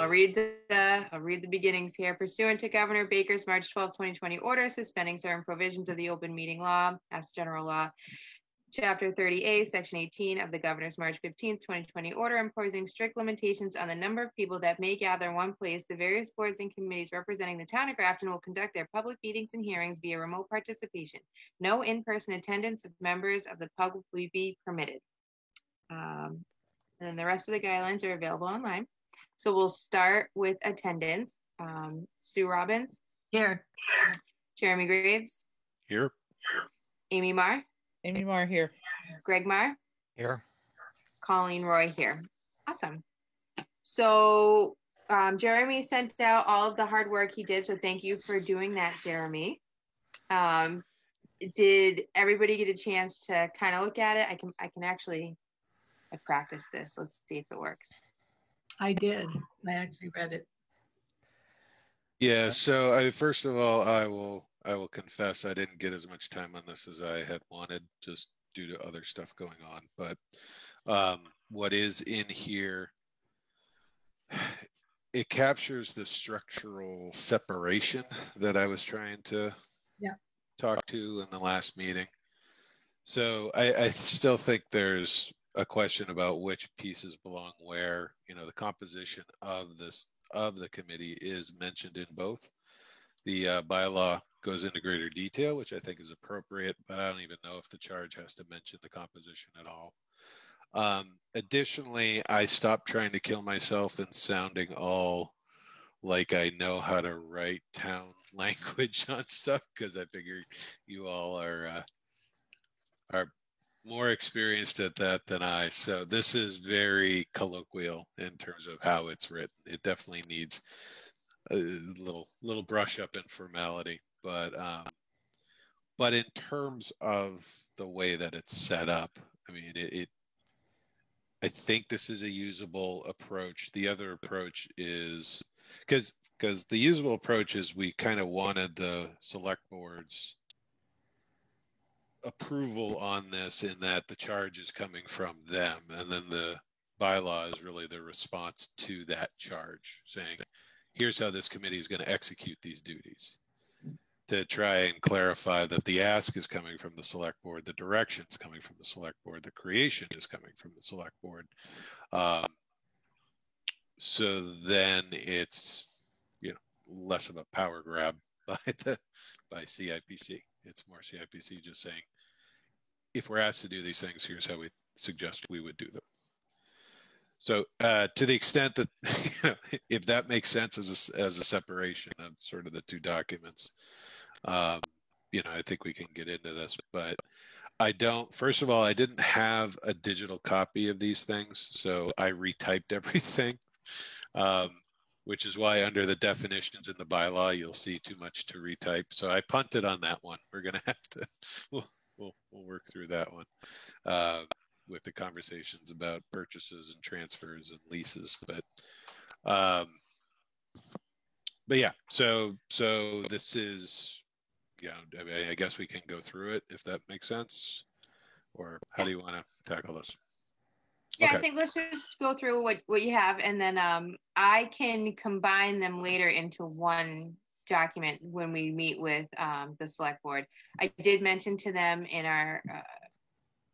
I'll read the beginnings here. Pursuant to Governor Baker's March 12, 2020 order suspending certain provisions of the open meeting law, Mass General Law, Chapter 30A, Section 18 of the Governor's March 15, 2020 order imposing strict limitations on the number of people that may gather in one place, the various boards and committees representing the town of Grafton will conduct their public meetings and hearings via remote participation. No in-person attendance of members of the public will be permitted. And then the rest of the guidelines are available online. So we'll start with attendance. Sue Robbins. Here. Jeremy Graves. Here. Amy Marr. Amy Marr here. Greg Marr. Here. Colleen Roy here. Awesome. So Jeremy sent out all of the hard work he did. So thank you for doing that, Jeremy. Did everybody get a chance to kind of look at it? I practiced this. Let's see if it works. I did. I actually read it. Yeah. So first of all, I will confess I didn't get as much time on this as I had wanted, just due to other stuff going on. But what is in here, it captures the structural separation that I was trying to talk to in the last meeting. So I still think there's a question about which pieces belong where. You know, the composition of the committee is mentioned in both. The bylaw goes into greater detail, which I think is appropriate, but I don't even know if the charge has to mention the composition at all. Additionally, I stopped trying to kill myself and sounding all like I know how to write town language on stuff, because I figure you all are more experienced at that than I. So this is very colloquial in terms of how it's written. It definitely needs a little brush up in formality, but in terms of the way that it's set up, I mean, I think this is a usable approach. The other approach is because the usable approach is we kind of wanted the select board's approval on this, in that the charge is coming from them, and then the bylaw is really the response to that charge, saying, here's how this committee is going to execute these duties, to try and clarify that the ask is coming from the select board, the direction is coming from the select board, the creation is coming from the select board. So then it's, less of a power grab by CIPC. It's more CIPC just saying, if we're asked to do these things, here's how we suggest we would do them. So to the extent that, if that makes sense as a separation of sort of the two documents, I think we can get into this. But first of all, I didn't have a digital copy of these things, so I retyped everything, which is why under the definitions in the bylaw, you'll see too much to retype. So I punted on that one. We're going to have to, we'll work through that one. With the conversations about purchases and transfers and leases, but yeah, so this is, I guess we can go through it if that makes sense, or how do you want to tackle this? Yeah, Okay. I think let's just go through what you have, and then I can combine them later into one document when we meet with the select board. I did mention to them in our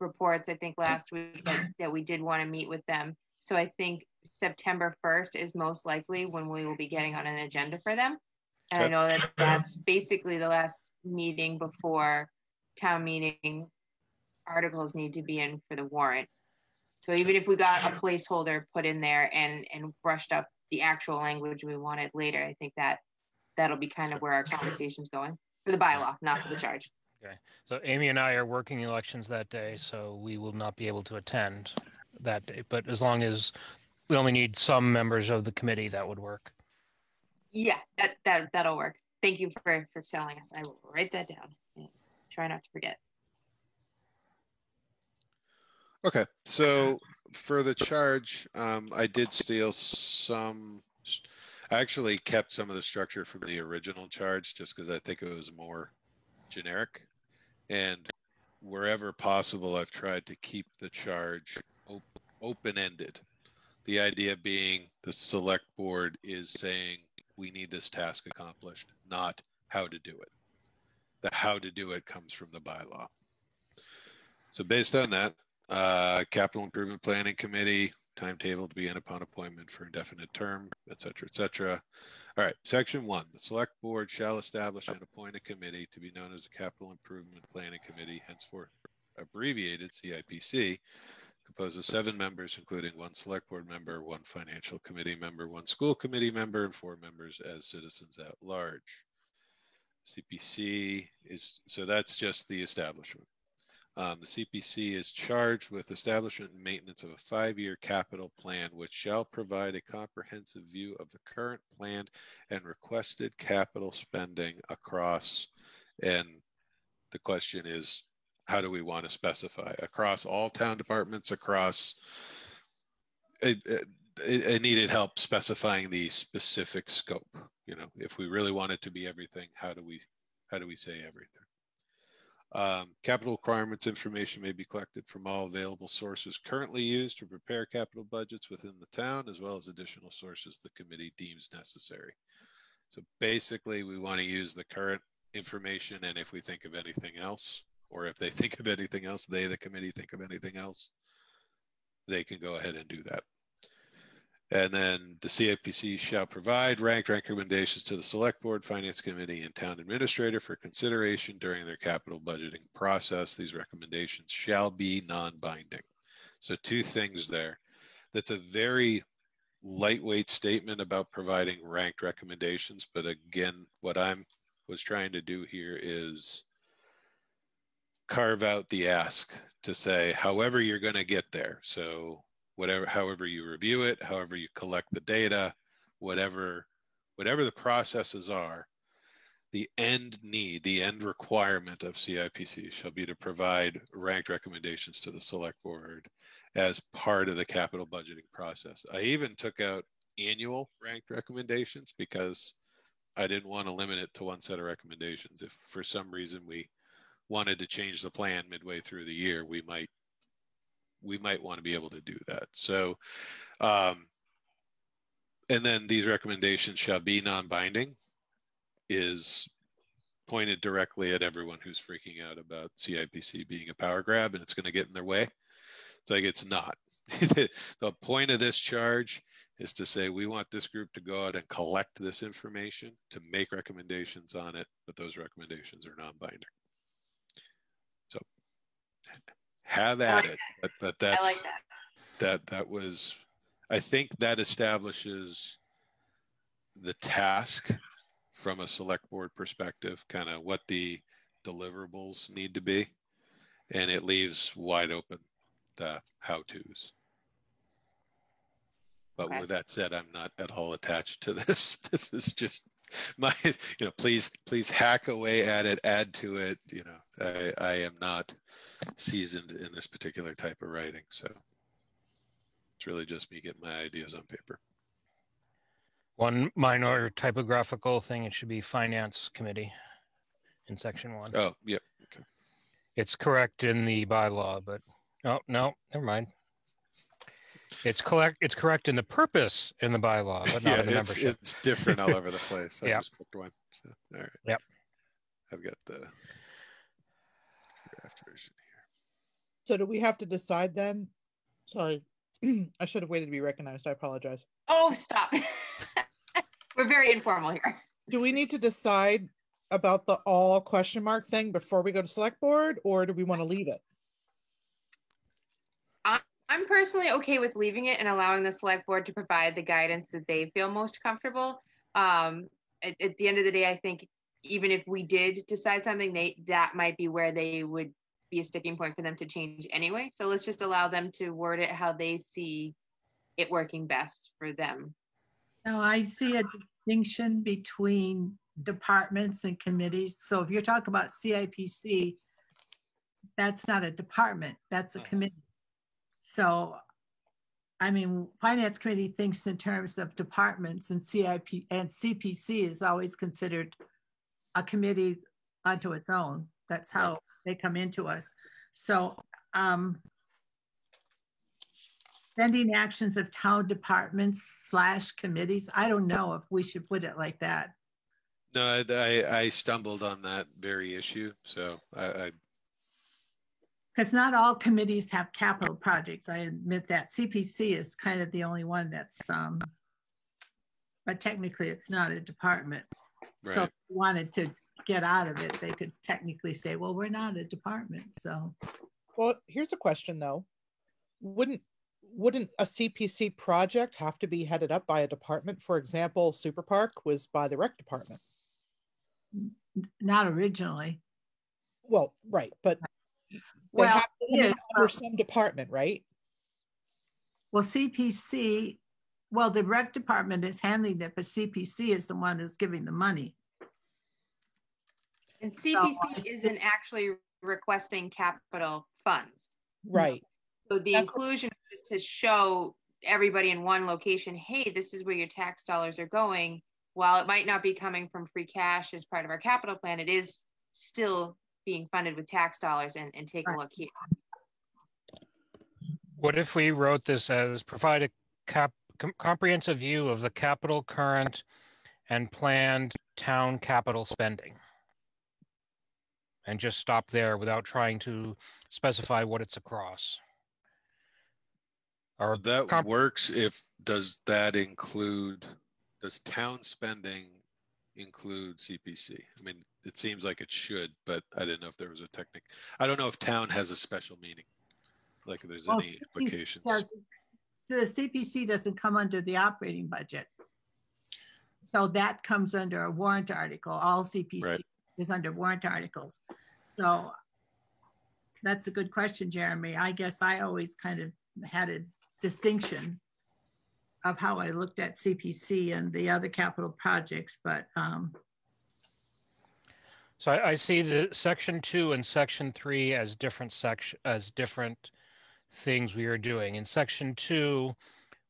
reports, I think last week, that we did want to meet with them. So I think September 1st is most likely when we will be getting on an agenda for them. And okay. I know that that's basically the last meeting before town meeting articles need to be in for the warrant. So even if we got a placeholder put in there and brushed up the actual language we wanted later, I think that'll be kind of where our conversation's going for the bylaw, not for the charge. Okay, so Amy and I are working elections that day, so we will not be able to attend that day. But as long as we only need some members of the committee, that would work. Yeah, that'll work. Thank you for telling us. I will write that down and try not to forget. Okay, so for the charge, I did steal some. I actually kept some of the structure from the original charge just because I think it was more generic. And wherever possible, I've tried to keep the charge open-ended. The idea being the select board is saying we need this task accomplished, not how to do it. The how to do it comes from the bylaw. So based on that, Capital Improvement Planning Committee, timetable to begin upon appointment for indefinite term, et cetera, et cetera. All right, section 1, the select board shall establish and appoint a committee to be known as the Capital Improvement Planning Committee, henceforth abbreviated CIPC, composed of 7 members, including 1 select board member, 1 financial committee member, 1 school committee member, and 4 members as citizens at large. CPC is, so that's just the establishment. The CPC is charged with establishment and maintenance of a 5-year capital plan, which shall provide a comprehensive view of the current planned and requested capital spending across, and the question is, how do we want to specify? Across all town departments, across, it needed help specifying the specific scope. You know, if we really want it to be everything, how do we say everything? Capital requirements information may be collected from all available sources currently used to prepare capital budgets within the town, as well as additional sources the committee deems necessary. So basically, we want to use the current information, and if we think of anything else, or if they think of anything else, the committee think of anything else, they can go ahead and do that. And then the CIPC shall provide ranked recommendations to the select board, finance committee, and town administrator for consideration during their capital budgeting process. These recommendations shall be non-binding. So 2 things there. That's a very lightweight statement about providing ranked recommendations. But again, what I was trying to do here is carve out the ask to say, however you're going to get there. So however you review it, however you collect the data, whatever the processes are, the end requirement of CIPC shall be to provide ranked recommendations to the select board as part of the capital budgeting process. I even took out annual ranked recommendations because I didn't want to limit it to 1 set of recommendations. If for some reason we wanted to change the plan midway through the year, we might want to be able to do that. So, and then these recommendations shall be non-binding is pointed directly at everyone who's freaking out about CIPC being a power grab and it's going to get in their way. It's like, it's not. The point of this charge is to say, we want this group to go out and collect this information to make recommendations on it, but those recommendations are non-binding. So have at it, but that's, I like that was, I think that establishes the task from a select board perspective, kind of what the deliverables need to be, and it leaves wide open the how-tos. But with that said, I'm not at all attached to this. This is just my, please hack away at it, add to it. I am not seasoned in this particular type of writing, so it's really just me getting my ideas on paper. One minor typographical thing, it should be finance committee in section 1. Oh, yep. Okay. It's correct in the bylaw, but no, never mind. It's correct in the purpose in the bylaw, but not in the membership. It's different all over the place. I just picked one. So, all right. Yep. I've got the draft version here. So do we have to decide then? Sorry, I should have waited to be recognized. I apologize. Oh, stop. We're very informal here. Do we need to decide about the all question mark thing before we go to select board, or do we want to leave it? I'm personally okay with leaving it and allowing the select board to provide the guidance that they feel most comfortable. At the end of the day, I think even if we did decide something, that might be where they would be a sticking point for them to change anyway. So let's just allow them to word it how they see it working best for them. Now, I see a distinction between departments and committees. So if you're talking about CIPC, that's not a department, that's a committee. So, I mean, finance committee thinks in terms of departments, and CPC is always considered a committee unto its own. That's how they come into us. So spending actions of town departments / committees. I don't know if we should put it like that. No, I stumbled on that very issue, so I Because not all committees have capital projects. I admit that. CPC is kind of the only one that's, but technically it's not a department. So Right. if they wanted to get out of it, they could technically say, well, we're not a department. So, Well, here's a question though. Wouldn't a CPC project have to be headed up by a department? For example, Super Park was by the rec department. not originally. Well, right, but they Well, have to come it in is, under but- some department, right? Well, CPC, well, the rec department is handling it, but CPC is the one who's giving the money. And CPC isn't actually requesting capital funds. Right. So the That's- inclusion is to show everybody in one location, hey, this is where your tax dollars are going. While it might not be coming from free cash as part of our capital plan, it is still being funded with tax dollars, and take a look here. What if we wrote this as provide a comprehensive view of the capital, current, and planned town capital spending? And just stop there without trying to specify what it's across. Or that works if, does town spending include CPC? I mean, it seems like it should, but I didn't know if there was a technique. I don't know if town has a special meaning, like if there's any implications. The CPC doesn't come under the operating budget. So that comes under a warrant article. All CPC Right. is under warrant articles. So that's a good question, Jeremy. I guess I always kind of had a distinction of how I looked at CPC and the other capital projects, but so I see the section 2 and section 3 as different things we are doing. In section 2,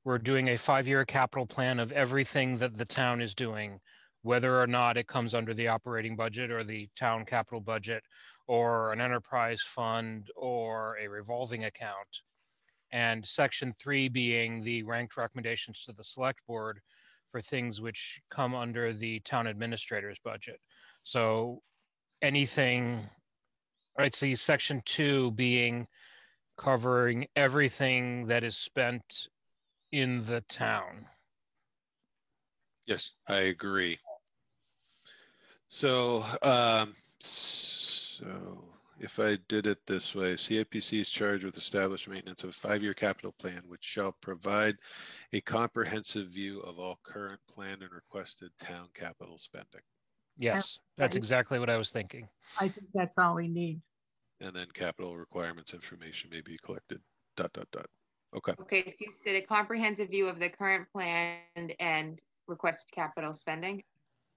we're doing a 5-year capital plan of everything that the town is doing, whether or not it comes under the operating budget or the town capital budget or an enterprise fund or a revolving account. And section 3 being the ranked recommendations to the select board for things which come under the town administrator's budget. So anything, I'd see section 2 being covering everything that is spent in the town. Yes, I agree. So, if I did it this way, CIPC is charged with establishing maintenance of a 5-year capital plan, which shall provide a comprehensive view of all current planned and requested town capital spending. Yes, that's exactly what I was thinking. I think that's all we need. And then capital requirements information may be collected, ... Okay. Okay, so you said a comprehensive view of the current planned and requested capital spending.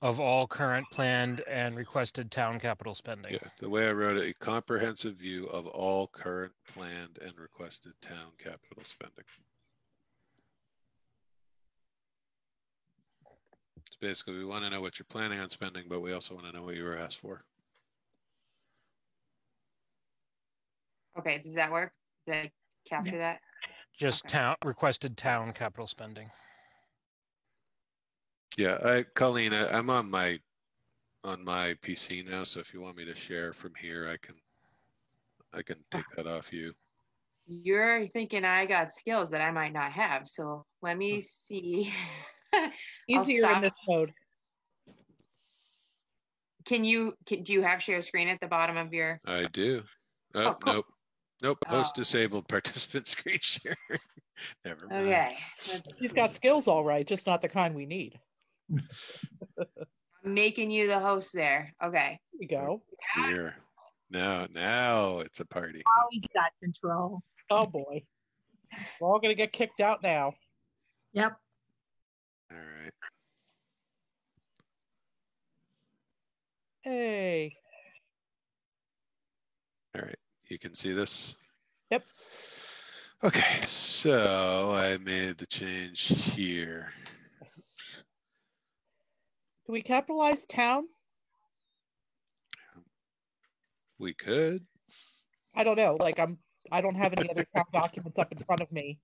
Of all current planned and requested town capital spending. Yeah, the way I wrote it, a comprehensive view of all current planned and requested town capital spending. It's basically, we want to know what you're planning on spending, but we also want to know what you were asked for. Okay, does that work? Did I capture that? Just Okay. requested town capital spending. Yeah, Colleen, I'm on my PC now, so if you want me to share from here, I can take that off you. You're thinking I got skills that I might not have, so let me see. Easier stop. in this mode. Do you have share screen at the bottom of your? I do. Oh, cool. Nope. Host Oh. disabled participant screen share. Never mind. Okay. He's got skills all right, just not the kind we need. I'm making you the host there. Okay. Here you go. Here. Now it's a party. Oh, he's got control. Oh boy. We're all gonna get kicked out now. Yep. All right. Hey. All right. You can see this? Yep. Okay, so I made the change here. Yes. Do we capitalize town? We could. I don't know. Like I don't have any other town documents up in front of me.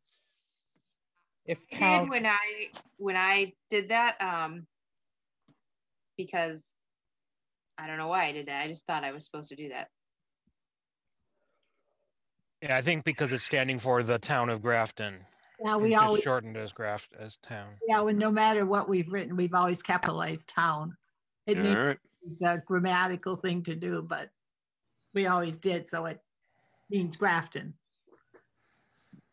If I town, did when I did that, because I don't know why I did that. I just thought I was supposed to do that. Yeah, I think because it's standing for the town of Grafton. Yeah, It's we just always, shortened as town. yeah, when no matter what we've written, we've always capitalized town. It All may right. be the grammatical thing to do, but we always did, so it means Grafton.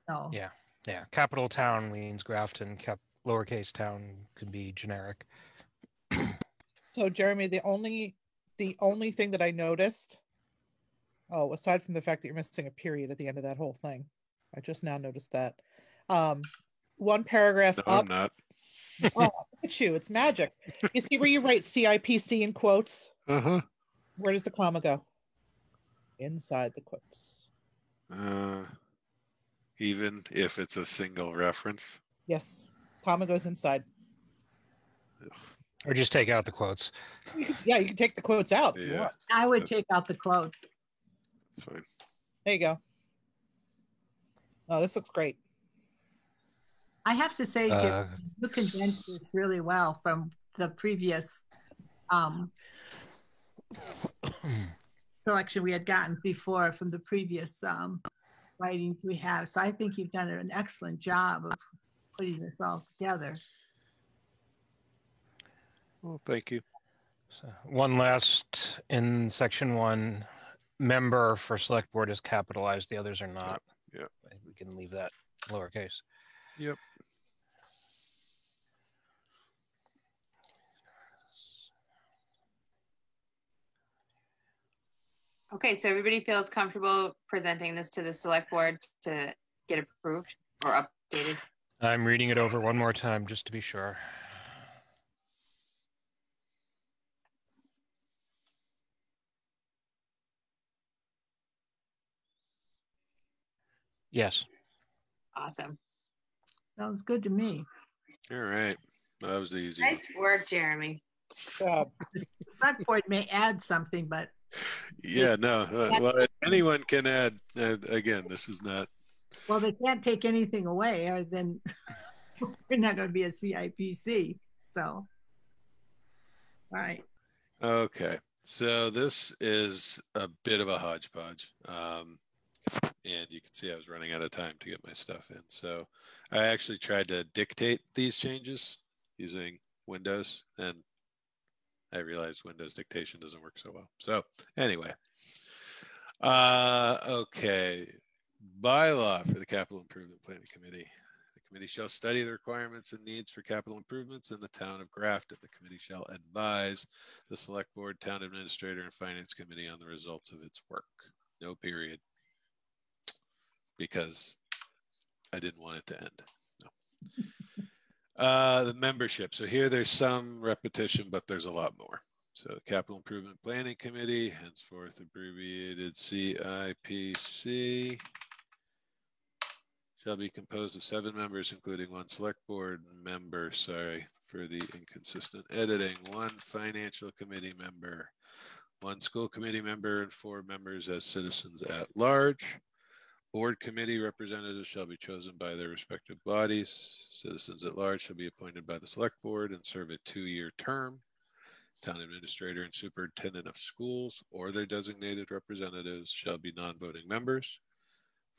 So, Yeah, yeah. Capital town means Grafton. Lowercase town could be generic. so Jeremy, the only thing that I noticed, oh, aside from the fact that you're missing a period at the end of that whole thing, I just now noticed that. One paragraph No, up. I'm not. Oh, look at you! It's magic. You see where you write CIPC in quotes? Uh-huh. Where does the comma go? Inside the quotes. Even if it's a single reference. Yes, comma goes inside. Ugh. Or just take out the quotes. Yeah, you can take the quotes out if you Yeah, want. I would take out the quotes. that's fine. There you go. Oh, this looks great. I have to say, Jim, you condensed this really well from the previous selection we had gotten before from the previous writings we have. So I think you've done an excellent job of putting this all together. Well, thank you. So one last, in section 1, member for select board is capitalized, the others are not. Yeah. We can leave that lowercase. Yep. Okay, so everybody feels comfortable presenting this to the select board to get approved or updated? I'm reading it over one more time just to be sure. Yes. Awesome. Sounds good to me. All right. That was the easy one. Nice work, Jeremy. The select board may add something, but Yeah, no. Well, anyone can add. Again, this is not. well, they can't take anything away, or then we're not going to be a CIPC. So, all right. Okay. So this is a bit of a hodgepodge. And you can see I was running out of time to get my stuff in. So I actually tried to dictate these changes using Windows, and I realized Windows dictation doesn't work so well. So anyway, okay. Bylaw for the Capital Improvement Planning Committee. The committee shall study the requirements and needs for capital improvements in the town of Grafton. The committee shall advise the select board, town administrator, and finance committee on the results of its work. No period. Because I didn't want it to end. No. The membership. So here there's some repetition, but there's a lot more. So Capital Improvement Planning Committee, henceforth abbreviated CIPC, shall be composed of 7 members, including 1 select board member, sorry for the inconsistent editing, 1 financial committee member, 1 school committee member, and 4 members as citizens at large. Board committee representatives shall be chosen by their respective bodies. Citizens at large shall be appointed by the select board and serve a 2-year term. Town administrator and superintendent of schools or their designated representatives shall be non-voting members.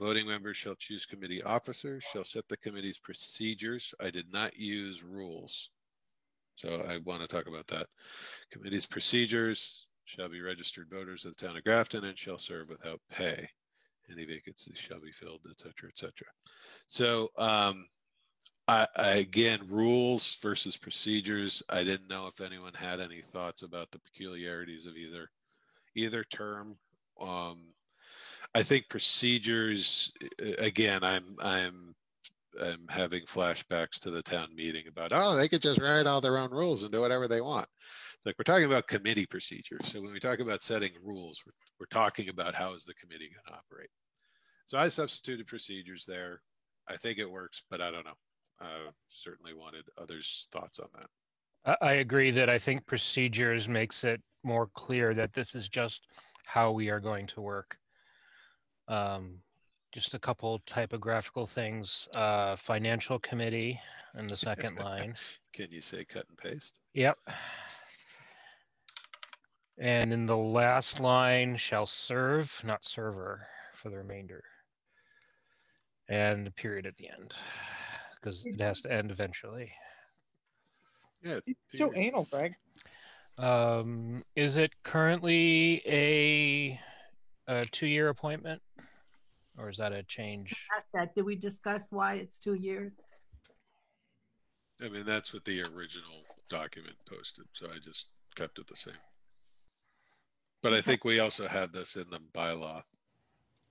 Voting members shall choose committee officers, shall set the committee's procedures. I did not use rules, so I want to talk about that. Committee's procedures shall be registered voters of the town of Grafton and shall serve without pay. Any vacancies shall be filled, et cetera, et cetera. So again, rules versus procedures. I didn't know if anyone had any thoughts about the peculiarities of either term. I think procedures. Again, I'm having flashbacks to the town meeting about, oh, they could just write all their own rules and do whatever they want. It's like we're talking about committee procedures. So when we talk about setting rules, we're talking about how is the committee going to operate. So I substituted procedures there. I think it works, but I don't know. Certainly wanted others' thoughts on that. I agree that I think procedures makes it more clear that this is just how we are going to work. just a couple typographical things. Financial committee in the second line. Can you say cut and paste? Yep. And in the last line, shall serve, not server, for the remainder. And a period at the end, because it has to end eventually. Yeah. So anal, Greg. Is it currently a 2-year appointment, or is that a change? Ask that. Did we discuss why it's 2 years? I mean, that's what the original document posted, so I just kept it the same. But I think we also had this in the bylaw.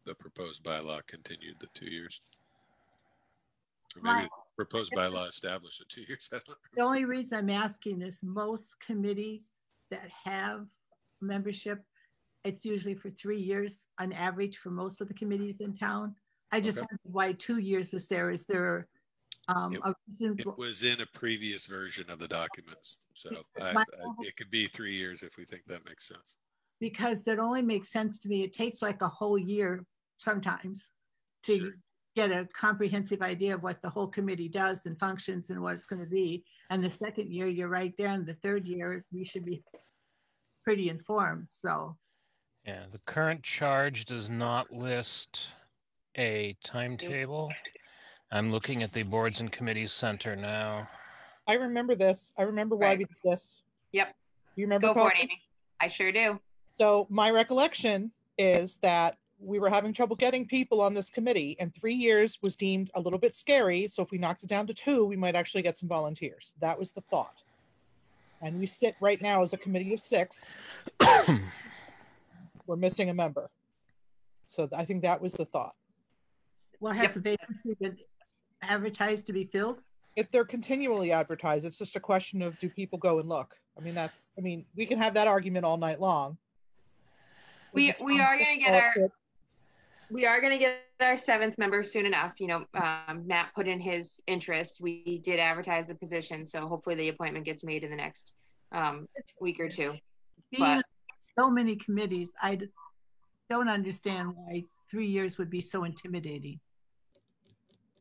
The proposed bylaw continued the 2 years. Or maybe the proposed bylaw established the 2 years. I don't know. The only reason I'm asking is most committees that have membership, it's usually for 3 years on average for most of the committees in town. I just wondered why 2 years was there. Is there a reason? It was in a previous version of the documents. So it could be 3 years if we think that makes sense. Because it only makes sense to me. It takes like a whole year sometimes to get a comprehensive idea of what the whole committee does and functions and what it's going to be. And the second year, you're right there. And the third year, we should be pretty informed. So, yeah, the current charge does not list a timetable. I'm looking at the boards and committees center now. I remember this. I remember why we did this. Yep. You remember? Go for it, Amy. I sure do. So my recollection is that we were having trouble getting people on this committee, and 3 years was deemed a little bit scary. So if we knocked it down to 2, we might actually get some volunteers. That was the thought. And we sit right now as a committee of 6. We're missing a member. So I think that was the thought. well, have the vacancy been advertised to be filled? If they're continually advertised, it's just a question of, do people go and look? I mean, we can have that argument all night long. We are going to get our 7th member soon enough. You know, Matt put in his interest. We did advertise the position, so hopefully the appointment gets made in the next week or 2. Being so many committees, I don't understand why 3 years would be so intimidating.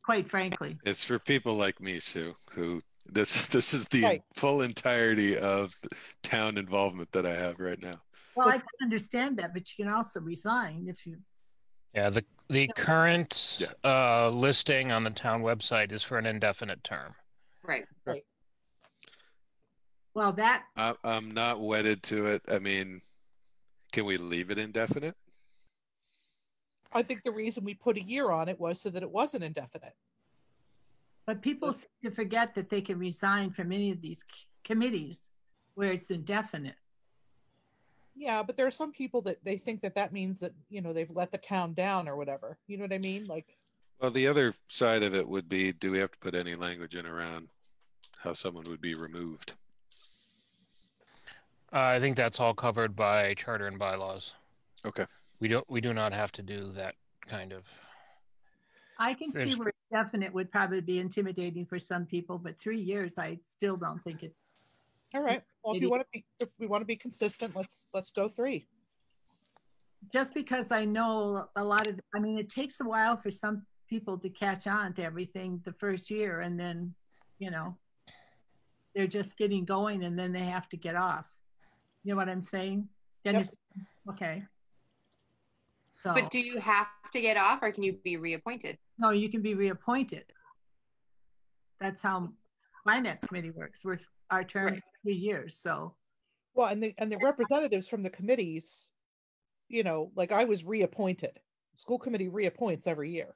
Quite frankly, it's for people like me, Sue, who this is the full entirety of town involvement that I have right now. Well, I can understand that, but you can also resign if you. Yeah, the current listing on the town website is for an indefinite term. Right. Well, that I'm not wedded to it. I mean, can we leave it indefinite? I think the reason we put a year on it was so that it wasn't indefinite. But people seem to forget that they can resign from any of these committees where it's indefinite. Yeah, but there are some people that they think that means that, you know, they've let the town down or whatever. You know what I mean? Like, well, the other side of it would be, do we have to put any language in around how someone would be removed? I think that's all covered by charter and bylaws. Okay. We do not have to do that kind of. I can see where definite would probably be intimidating for some people, but 3 years, I still don't think it's. All right. Well, if we want to be consistent, let's go 3. Just because I know a lot of, I mean, it takes a while for some people to catch on to everything the first year, and then, you know, they're just getting going, and then they have to get off. You know what I'm saying? Yep. Okay. So. But do you have to get off, or can you be reappointed? No, you can be reappointed. That's how finance committee works. Our terms 3 years. So. Well, and the representatives from the committees, you know, like I was reappointed. School committee reappoints every year.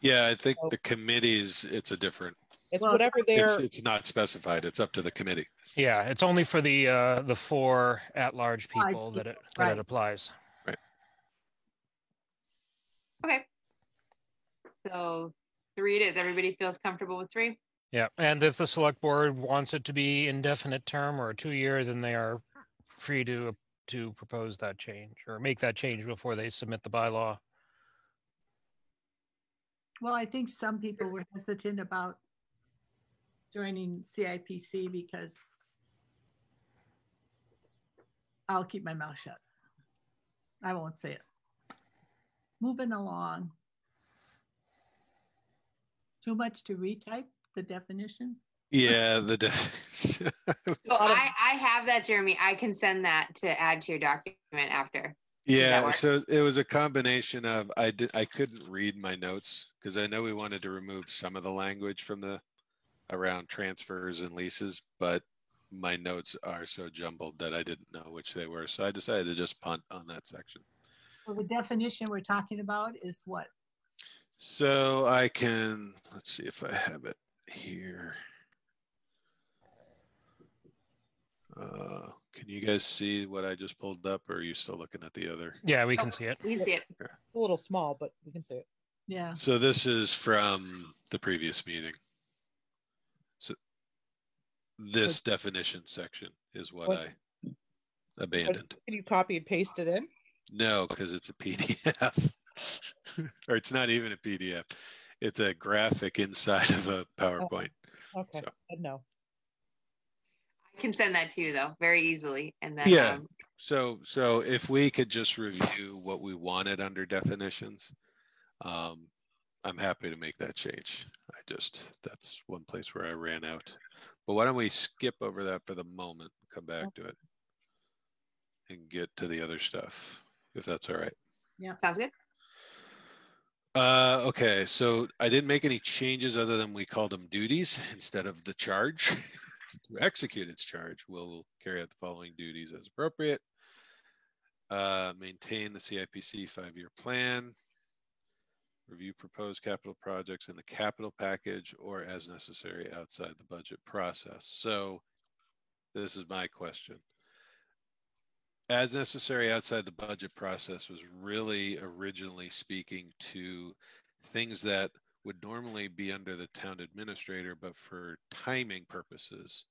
Yeah, I think the committees, it's a different. It's whatever they're. It's not specified. It's up to the committee. Yeah, it's only for the 4 at-large people that it applies. Right. Okay. So 3 it is. Everybody feels comfortable with 3? Yeah, and if the select board wants it to be indefinite term or a 2-year, then they are free to propose that change or make that change before they submit the bylaw. Well, I think some people were hesitant about joining CIPC because I'll keep my mouth shut. I won't say it. Moving along. Too much to retype the definition? Yeah, So I have that, Jeremy. I can send that to add to your document after. yeah. work? So it was a combination of I couldn't read my notes because I know we wanted to remove some of the language from the around transfers and leases, but my notes are so jumbled that I didn't know which they were. So I decided to just punt on that section. Well, the definition we're talking about is what? So I can, let's see if I have it here. Can you guys see what I just pulled up, or are you still looking at the other? Yeah, we can see it. We can see it. A little small, but we can see it. Yeah. So this is from the previous meeting. So this definition section is what I abandoned. Can you copy and paste it in? No, because it's a PDF. Or it's not even a PDF. It's a graphic inside of a PowerPoint. Okay, So. no. I can send that to you though, very easily. And then Yeah. So if we could just review what we wanted under definitions, I'm happy to make that change. That's one place where I ran out. But why don't we skip over that for the moment, come back to it, and get to the other stuff, if that's all right. Yeah. sounds good. Okay, so I didn't make any changes other than we called them duties instead of the charge. To execute its charge, we'll carry out the following duties as appropriate. Maintain the CIPC 5-year plan. Review proposed capital projects in the capital package or as necessary outside the budget process. So this is my question. As necessary outside the budget process was really originally speaking to things that would normally be under the town administrator, but for timing purposes,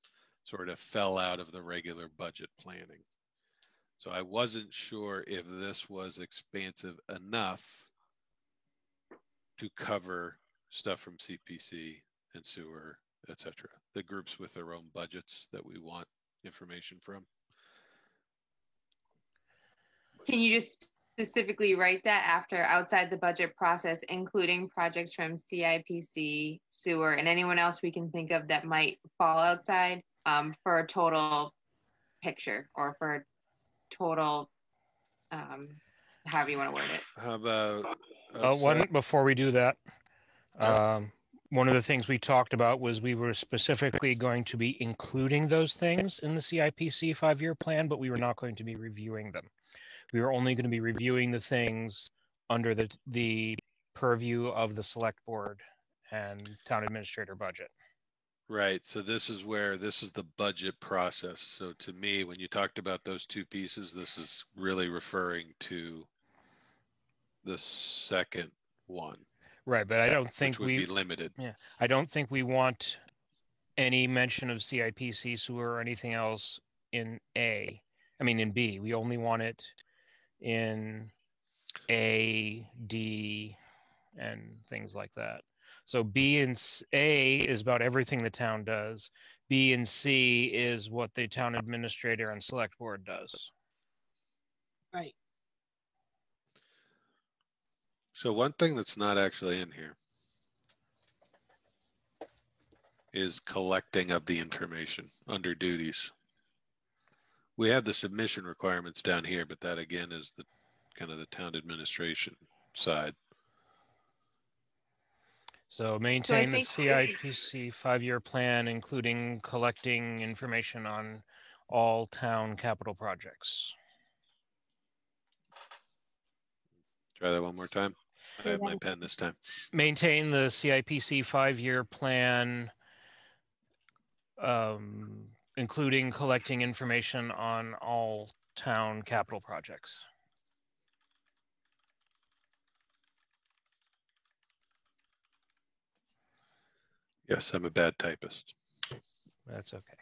sort of fell out of the regular budget planning. So I wasn't sure if this was expansive enough to cover stuff from CPC and sewer, etc. The groups with their own budgets that we want information from. Can you just specifically write that after outside the budget process, including projects from CIPC, sewer, and anyone else we can think of that might fall outside, for a total picture or for a total, however you want to word it. How about One before we do that, one of the things we talked about was we were specifically going to be including those things in the CIPC 5-year plan, but we were not going to be reviewing them. We were only going to be reviewing the things under the purview of the select board and town administrator budget. Right. So this is the budget process. So to me, when you talked about those two pieces, this is really referring to the second one. Right, but I don't think which would be limited. Yeah, I don't think we want any mention of CIPC, sewer, or anything else in A. I mean, in B. We only want it in A, D, and things like that. So B and A is about everything the town does. B and C is what the town administrator and select board does. Right. So one thing that's not actually in here is collecting of the information under duties. We have the submission requirements down here, but that again is the kind of the town administration side. So maintain the CIPC 5-year plan, including collecting information on all town capital projects. Try that one more time. I have my pen this time. Maintain the CIPC 5-year plan, including collecting information on all town capital projects. Yes, I'm a bad typist. That's okay.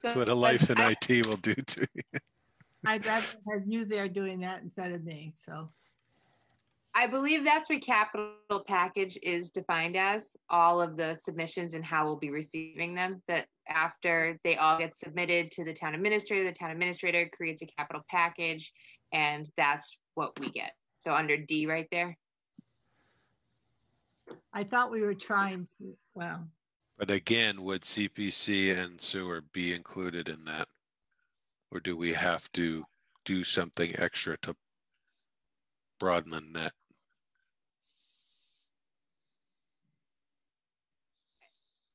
That's what a life in IT will do to you. I'd rather have you there doing that instead of me, so. I believe that's what capital package is defined as, all of the submissions and how we'll be receiving them, that after they all get submitted to the town administrator creates a capital package, and that's what we get. So under D right there. I thought we were trying to, well, But again, would CPC and sewer be included in that? Or do we have to do something extra to broaden the net?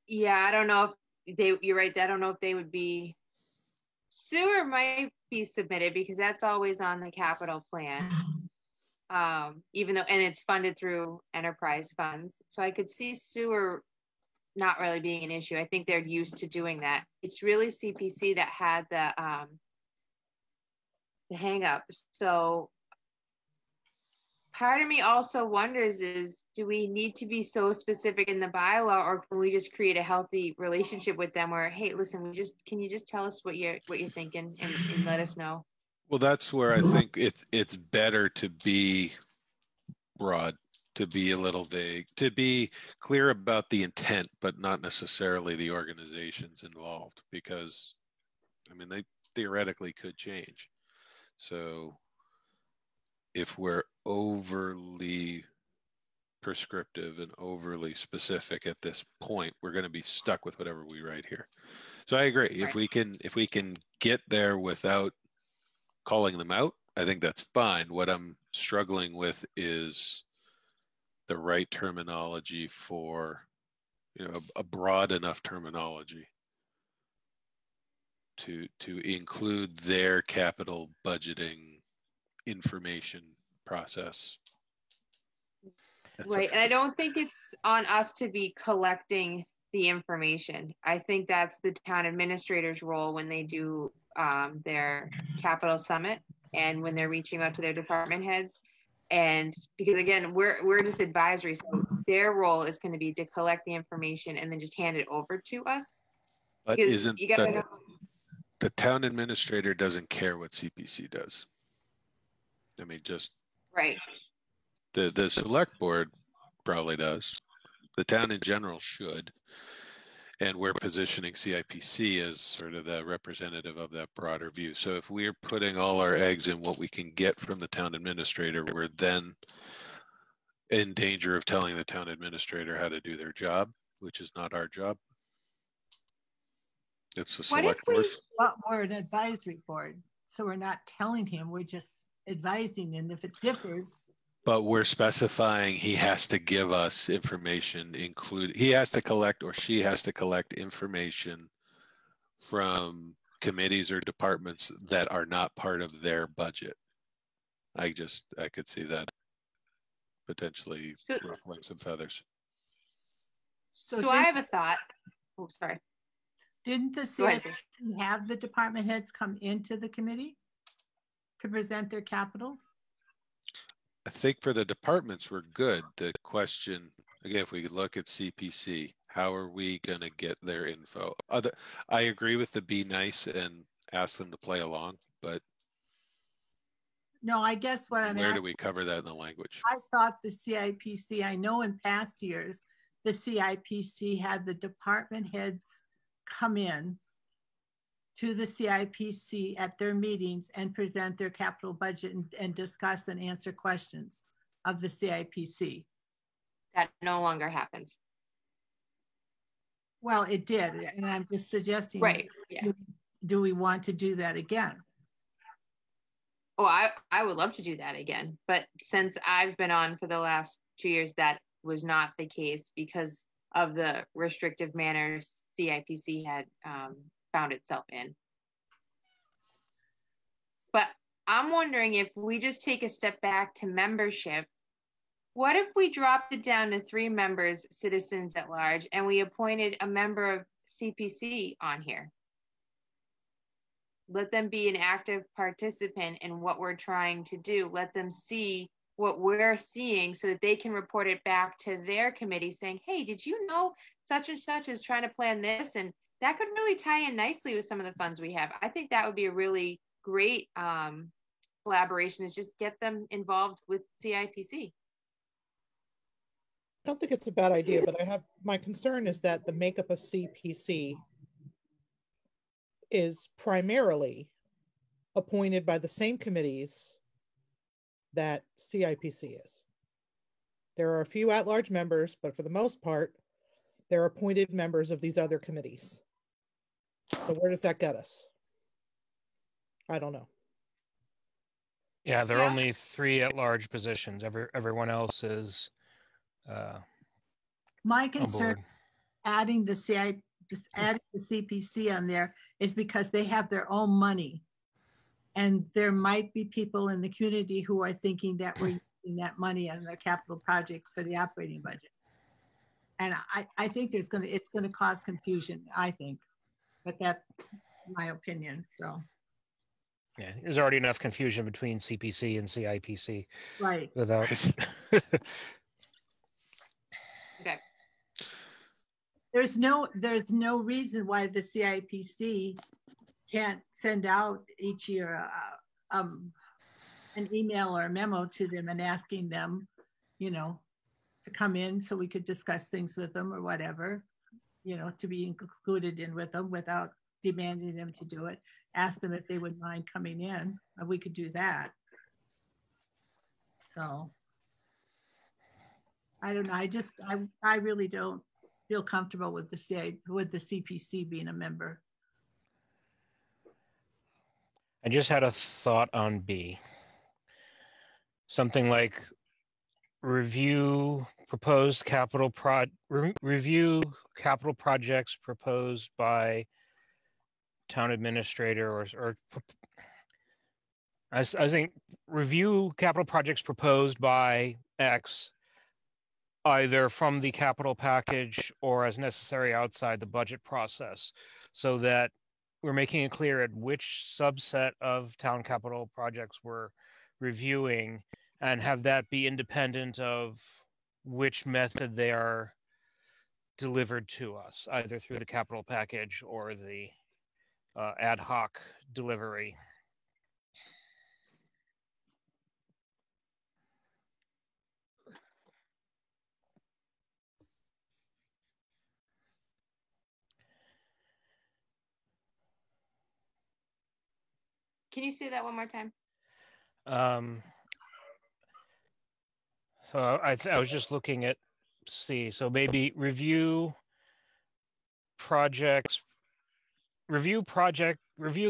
Yeah, I don't know if you're right. I don't know if they would be, sewer might be submitted because that's always on the capital plan. Even though, and it's funded through enterprise funds. So I could see sewer not really being an issue. I think they're used to doing that. It's really CPC that had the hang up. So part of me also wonders is, do we need to be so specific in the bylaw, or can we just create a healthy relationship with them where, hey, listen, can you just tell us what you're thinking and let us know? Well, that's where I think it's better to be broad, to be a little vague, to be clear about the intent, but not necessarily the organizations involved, because I mean, they theoretically could change. So if we're overly prescriptive and overly specific at this point, we're going to be stuck with whatever we write here. So I agree. Right. If we can get there without calling them out, I think that's fine. What I'm struggling with is the right terminology for, a broad enough terminology to include their capital budgeting information process. Right. And I don't think it's on us to be collecting the information. I think that's the town administrator's role when they do their capital summit and when they're reaching out to their department heads. And because again, we're just advisory, so their role is going to be to collect the information and then just hand it over to us. But Because isn't you gotta know. the town administrator doesn't care what CPC does? I mean, just Right. the select board probably does. The town in general should. And we're positioning CIPC as sort of the representative of that broader view. So if we're putting all our eggs in what we can get from the town administrator, we're then in danger of telling the town administrator how to do their job, which is not our job. It's the select board. Well, we're an advisory board, so we're not telling him, we're just advising, and if it differs. But we're specifying he has to give us information, he has to collect, or she has to collect information from committees or departments that are not part of their budget. I could see that potentially ruffling some feathers. So I have a thought. Oh, sorry. Didn't the CIP have the department heads come into the committee to present their capital? I think for the departments, we're good. The question, again, if we look at CPC, how are we going to get their info? I agree with the be nice and ask them to play along, but no, I guess what I'm where do we cover that in the language? I thought the CIPC, I know in past years, the CIPC had the department heads come in to the CIPC at their meetings and present their capital budget and discuss and answer questions of the CIPC. That no longer happens. Well, it did, and I'm just suggesting, right? Yeah. Do we want to do that again? Oh, I would love to do that again, but since I've been on for the last 2 years, that was not the case because of the restrictive manners CIPC had found itself in. But I'm wondering if we just take a step back to membership, what if we dropped it down to 3 members, citizens at large, and we appointed a member of CPC on here? Let them be an active participant in what we're trying to do. Let them see what we're seeing so that they can report it back to their committee saying, hey, did you know such and such is trying to plan this? And that could really tie in nicely with some of the funds we have. I think that would be a really great collaboration, is just get them involved with CIPC. I don't think it's a bad idea, but my concern is that the makeup of CPC is primarily appointed by the same committees that CIPC is. There are a few at-large members, but for the most part, they're appointed members of these other committees. So where does that get us? I don't know. Yeah, there are Yeah. only 3 at-large positions. Everyone else is My on concern board. adding the adding the CPC on there is because they have their own money. And there might be people in the community who are thinking that we're using that money on their capital projects for the operating budget. And I think it's gonna cause confusion, I think, but that's my opinion, so. Yeah, there's already enough confusion between CPC and CIPC Right. without. Okay. There's no reason why the CIPC can't send out each year an email or a memo to them and asking them, you know, to come in so we could discuss things with them or whatever, you know, to be included in with them without demanding them to do it. Ask them if they would mind coming in. We could do that. So I don't know. I really don't feel comfortable with the CPC being a member. I just had a thought on B. Something like review capital projects proposed by town administrator or I think review capital projects proposed by X, either from the capital package or as necessary outside the budget process, so that we're making it clear at which subset of town capital projects we're reviewing, and have that be independent of which method they are delivered to us, either through the capital package or the ad hoc delivery. Can you say that one more time? So I was just looking at C. So maybe review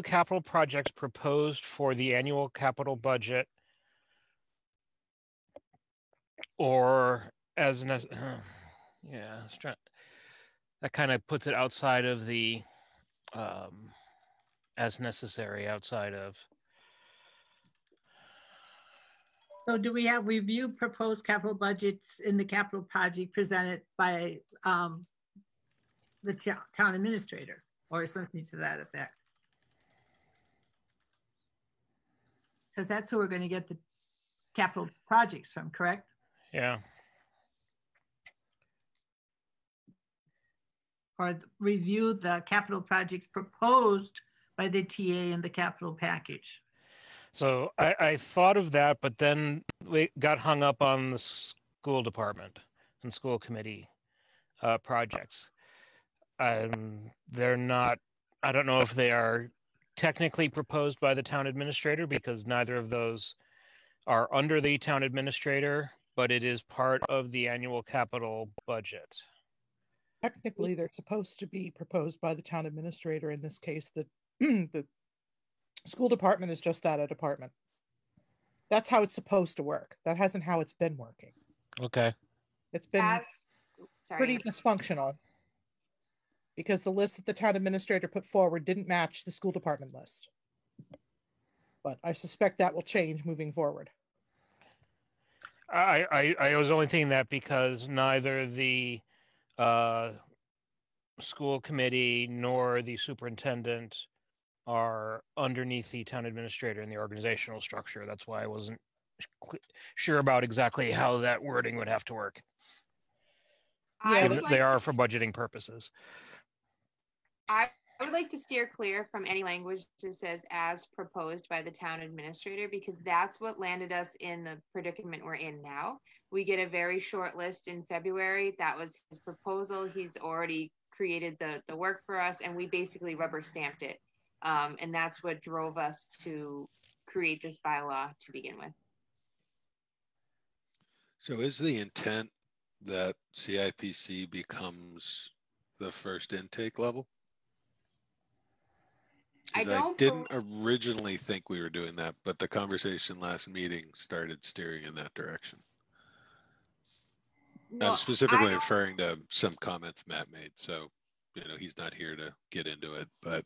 capital projects proposed for the annual capital budget, or as that kind of puts it outside of the as necessary, outside of. So do we have review proposed capital budgets in the capital project presented by the town administrator or something to that effect? Because that's who we're going to get the capital projects from, correct? Yeah. Or review the capital projects proposed by the TA in the capital package. So I thought of that, but then we got hung up on the school department and school committee projects. They're not, I don't know if they are technically proposed by the town administrator, because neither of those are under the town administrator, but it is part of the annual capital budget. Technically, they're supposed to be proposed by the town administrator. In this case, the school department is just that, a department. That's how it's supposed to work. That hasn't how it's been working. Okay. It's been pretty dysfunctional because the list that the town administrator put forward didn't match the school department list. But I suspect that will change moving forward. I was only thinking that because neither the school committee nor the superintendent are underneath the town administrator in the organizational structure. That's why I wasn't sure about exactly how that wording would have to work. They are for budgeting purposes. I would like to steer clear from any language that says as proposed by the town administrator, because that's what landed us in the predicament we're in now. We get a very short list in February. That was his proposal. He's already created the work for us, and we basically rubber stamped it. And that's what drove us to create this bylaw to begin with. So is the intent that CIPC becomes the first intake level? I 'Cause don't didn't originally think we were doing that, but the conversation last meeting started steering in that direction. no, I'm specifically referring to some comments Matt made. So, he's not here to get into it, but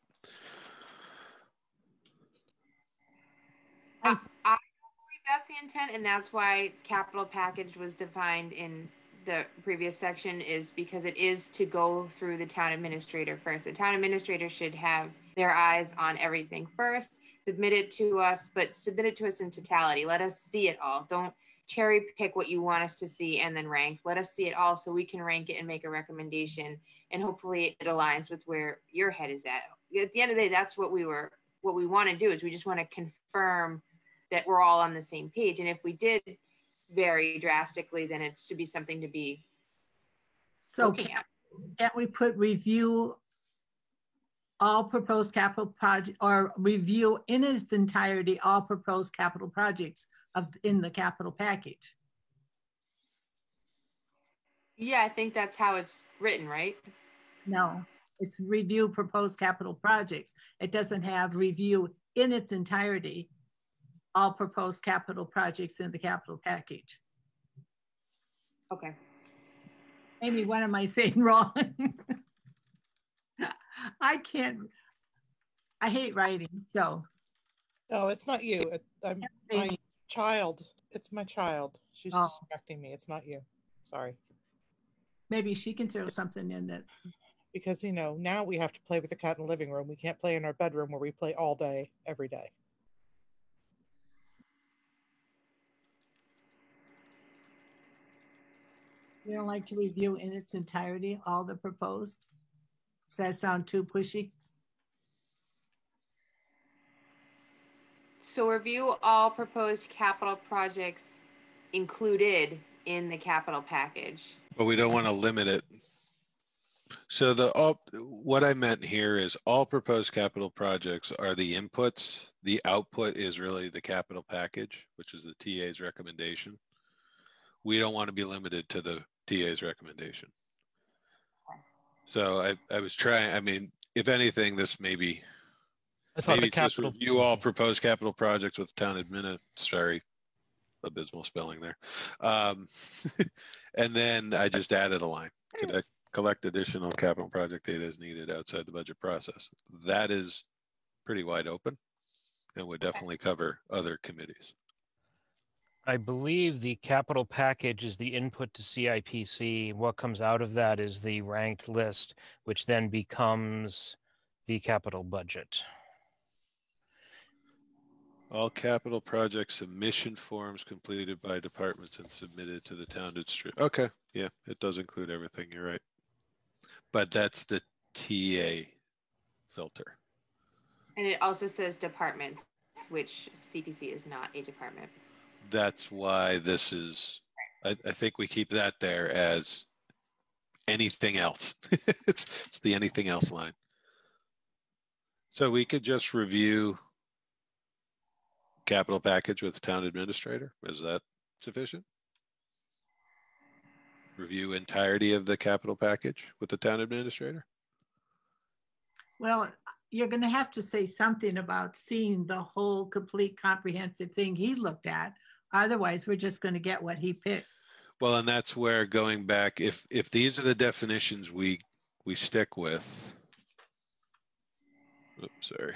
I don't believe that's the intent, and that's why capital package was defined in the previous section, is because it is to go through the town administrator first. The town administrator should have their eyes on everything first, submit it to us, but submit it to us in totality. Let us see it all. Don't cherry pick what you want us to see and then rank. Let us see it all so we can rank it and make a recommendation, and hopefully it aligns with where your head is at. At the end of the day, that's what we want to do, is we just want to confirm that we're all on the same page. And if we did vary drastically, then it should be something to be So looking at. can't we put review all proposed capital project, or review in its entirety all proposed capital projects in the capital package? Yeah, I think that's how it's written, right? No, it's review proposed capital projects. It doesn't have review in its entirety all proposed capital projects in the capital package. Okay. Amy, what am I saying wrong? I hate writing, so. No, it's not you. I'm my child. It's my child. She's distracting me. It's not you. Sorry. Maybe she can throw something in that's. Because, now we have to play with the cat in the living room. We can't play in our bedroom where we play all day, every day. You don't like to review in its entirety all the proposed? Does that sound too pushy? So review all proposed capital projects included in the capital package. But we don't want to limit it. So what I meant here is all proposed capital projects are the inputs. The output is really the capital package, which is the TA's recommendation. We don't want to be limited to the TA's recommendation. So I was trying, if anything, this maybe just review all proposed capital projects with town administrator. Abysmal spelling there. And then I just added a line. Collect additional capital project data as needed outside the budget process. That is pretty wide open and would definitely cover other committees. I believe the capital package is the input to CIPC. What comes out of that is the ranked list, which then becomes the capital budget. All capital project submission forms completed by departments and submitted to the town administrator. Okay, yeah, it does include everything. You're right. But that's the TA filter. And it also says departments, which CPC is not a department. That's why this is, I think we keep that there as anything else. It's the anything else line. So we could just review capital package with the town administrator. Is that sufficient? Review entirety of the capital package with the town administrator? Well, you're going to have to say something about seeing the whole complete comprehensive thing he looked at. Otherwise, we're just going to get what he picked. Well, and that's where going back, if these are the definitions we stick with. Oops, sorry.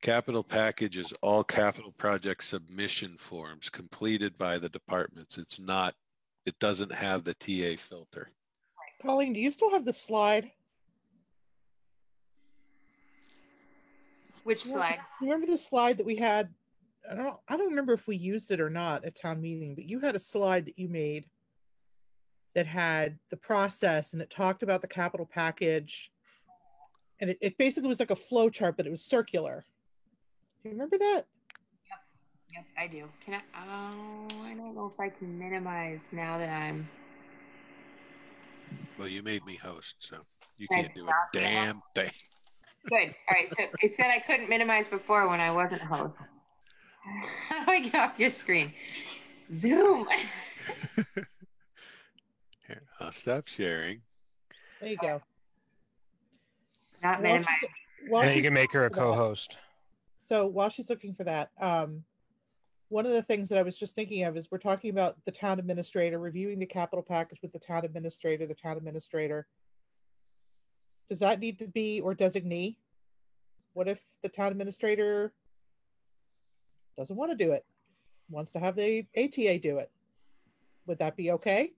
Capital package is all capital project submission forms completed by the departments. It doesn't have the TA filter. Colleen, do you still have the slide? Which slide? Remember the slide that we had? I don't remember if we used it or not at town meeting, but you had a slide that you made that had the process, and it talked about the capital package, and it basically was like a flow chart, but it was circular. Do you remember that? Yep, I do. Can I don't know if I can minimize now that I'm. Well, you made me host, so you can't do a damn thing. Good. All right. So it said I couldn't minimize before when I wasn't host. How do I get off your screen? Zoom. Here, I'll stop sharing. There you go. Not While minimize. while And you she's can make her a looking for that- co-host. So while she's looking for that, one of the things that I was just thinking of is we're talking about the town administrator reviewing the capital package with the town administrator. Does that need to be or designee? What if the town administrator doesn't want to do it, wants to have the ATA do it? Would that be okay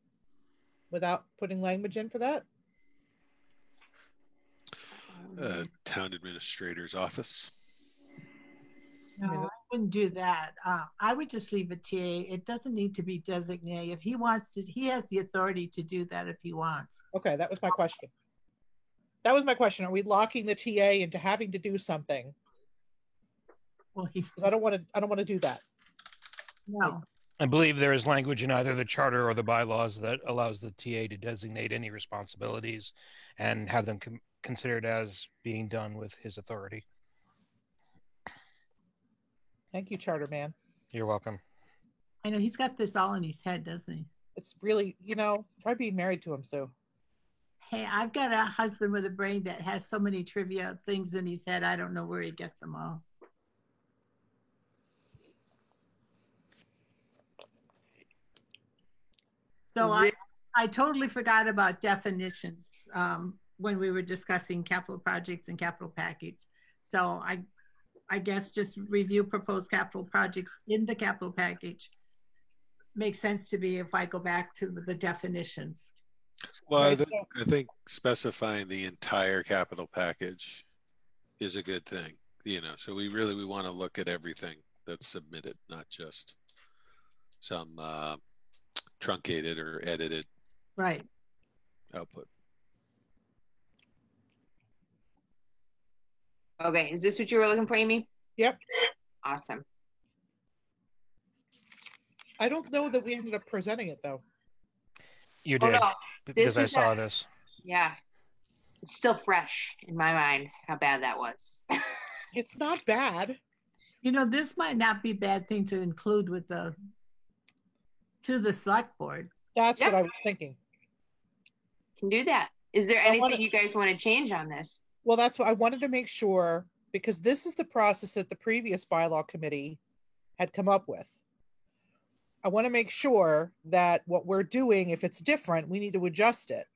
without putting language in for that? Town administrator's office. No, I wouldn't do that. I would just leave a TA. It doesn't need to be designated. If he wants to, he has the authority to do that if he wants. Okay, that was my question. Are we locking the TA into having to do something? Well, he's 'Cause I don't want to do that. no. I believe there is language in either the charter or the bylaws that allows the TA to designate any responsibilities and have them considered as being done with his authority. Thank you, Charter Man. You're welcome. I know he's got this all in his head, doesn't he? It's really, try being married to him, Sue. Hey, I've got a husband with a brain that has so many trivia things in his head. I don't know where he gets them all. So I totally forgot about definitions when we were discussing capital projects and capital package. So I guess just review proposed capital projects in the capital package makes sense to me if I go back to the definitions. Well, Right, I think specifying the entire capital package is a good thing. So we want to look at everything that's submitted, not just some truncated or edited Right. output. Okay, is this what you were looking for, Amy? Yep. Awesome. I don't know that we ended up presenting it though. You Oh, did, no. because I was saw that- this. Yeah. It's still fresh in my mind how bad that was. It's not bad. This might not be a bad thing to include with to the select board. That's Yep. what I was thinking. Can do that. Is there I wanna- anything you guys want to change on this? Well, that's what I wanted to make sure, because this is the process that the previous bylaw committee had come up with. I want to make sure that what we're doing, if it's different, we need to adjust it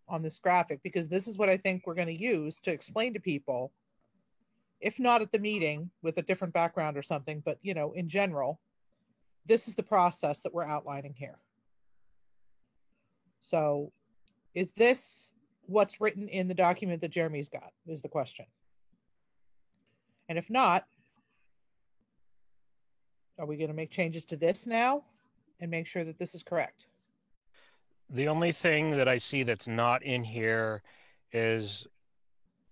on this graphic, because this is what I think we're going to use to explain to people, if not at the meeting with a different background or something, but in general, this is the process that we're outlining here. So is this what's written in the document that Jeremy's got, is the question. And if not, are we going to make changes to this now and make sure that this is correct? The only thing that I see that's not in here is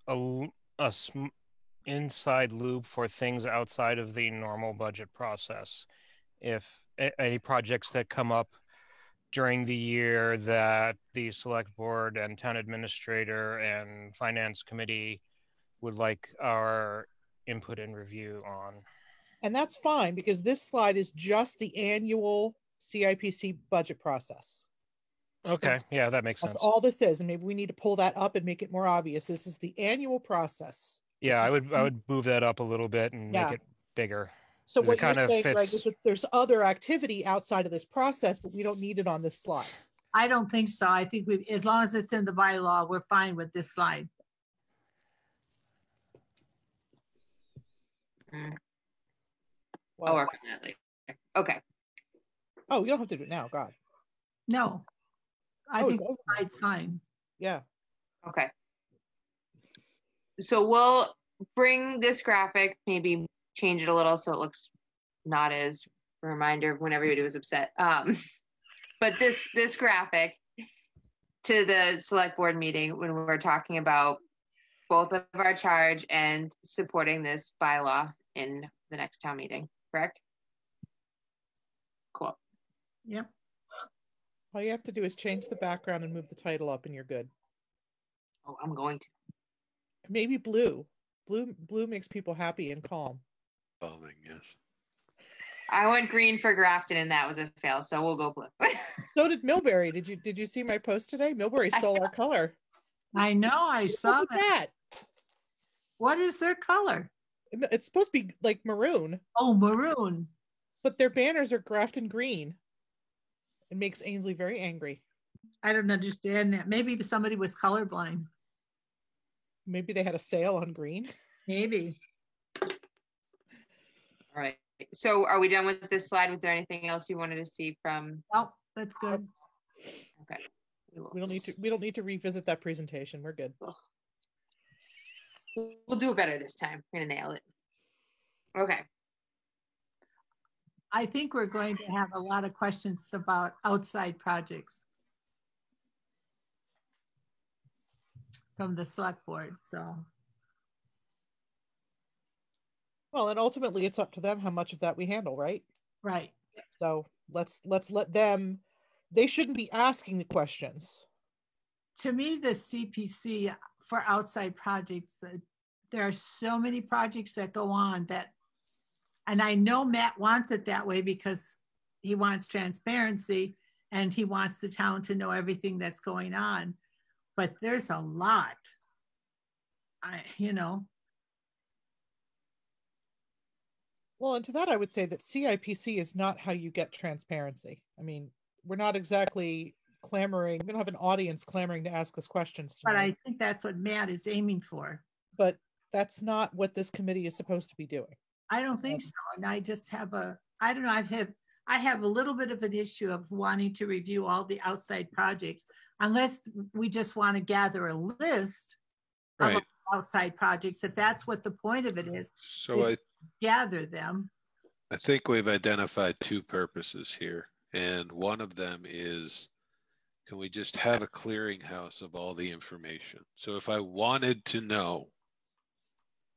a inside loop for things outside of the normal budget process. If any projects that come up during the year that the select board and town administrator and finance committee would like our input and review on. And that's fine, because this slide is just the annual CIPC budget process. Okay, yeah, that makes That's sense. all this is. And maybe we need to pull that up and make it more obvious. This is the annual process. Yeah, I would move that up a little bit and Yeah. make it bigger. So It what kind you're of saying, Greg, fits- is that there's other activity outside of this process, but we don't need it on this slide. I don't think so. I think as long as it's in the bylaw, we're fine with this slide. I'll Well, work on that later. Okay. oh, you don't have to do it now. God. No, I Oh, think it's the over now. slide's fine. Yeah. Okay. So we'll bring this graphic, maybe change it a little so it looks not as a reminder of when everybody was upset. But this graphic to the select board meeting when we're talking about both of our charge and supporting this bylaw in the next town meeting, correct? Cool. Yep. All you have to do is change the background and move the title up and you're good. Oh, I'm going to. Maybe blue. Blue makes people happy and calm. Calming, yes. I went green for Grafton and that was a fail, so we'll go blue. So did Millbury. Did you see my post today? Millbury stole our color. I know, I saw Look at that. that. What is their color? It's supposed to be like maroon, Oh, maroon. but their banners are Grafton green. It makes Ainsley very angry. I don't understand that. Maybe somebody was colorblind. Maybe they had a sale on green. Maybe. All right. So are we done with this slide? Was there anything else you wanted to see from? Oh, that's good. Okay. We don't need to revisit that presentation. We're good. We'll do it better this time. We're gonna nail it. Okay. I think we're going to have a lot of questions about outside projects from the select board, so. Well, and ultimately it's up to them how much of that we handle, right? Right. So let's let them, they shouldn't be asking the questions. To me, the CPC for outside projects, there are so many projects that go on that, and I know Matt wants it that way because he wants transparency and he wants the town to know everything that's going on. But there's a lot, Well, and to that, I would say that CIPC is not how you get transparency. I mean, we're not exactly clamoring. We don't have an audience clamoring to ask us questions But tonight. I think that's what Matt is aiming for. But that's not what this committee is supposed to be doing. I don't think so. And I just have I don't know, I have a little bit of an issue of wanting to review all the outside projects, unless we just want to gather a list of outside projects, if that's what the point of it is. So I gather them. I think we've identified two purposes here. And one of them is, can we just have a clearinghouse of all the information? So if I wanted to know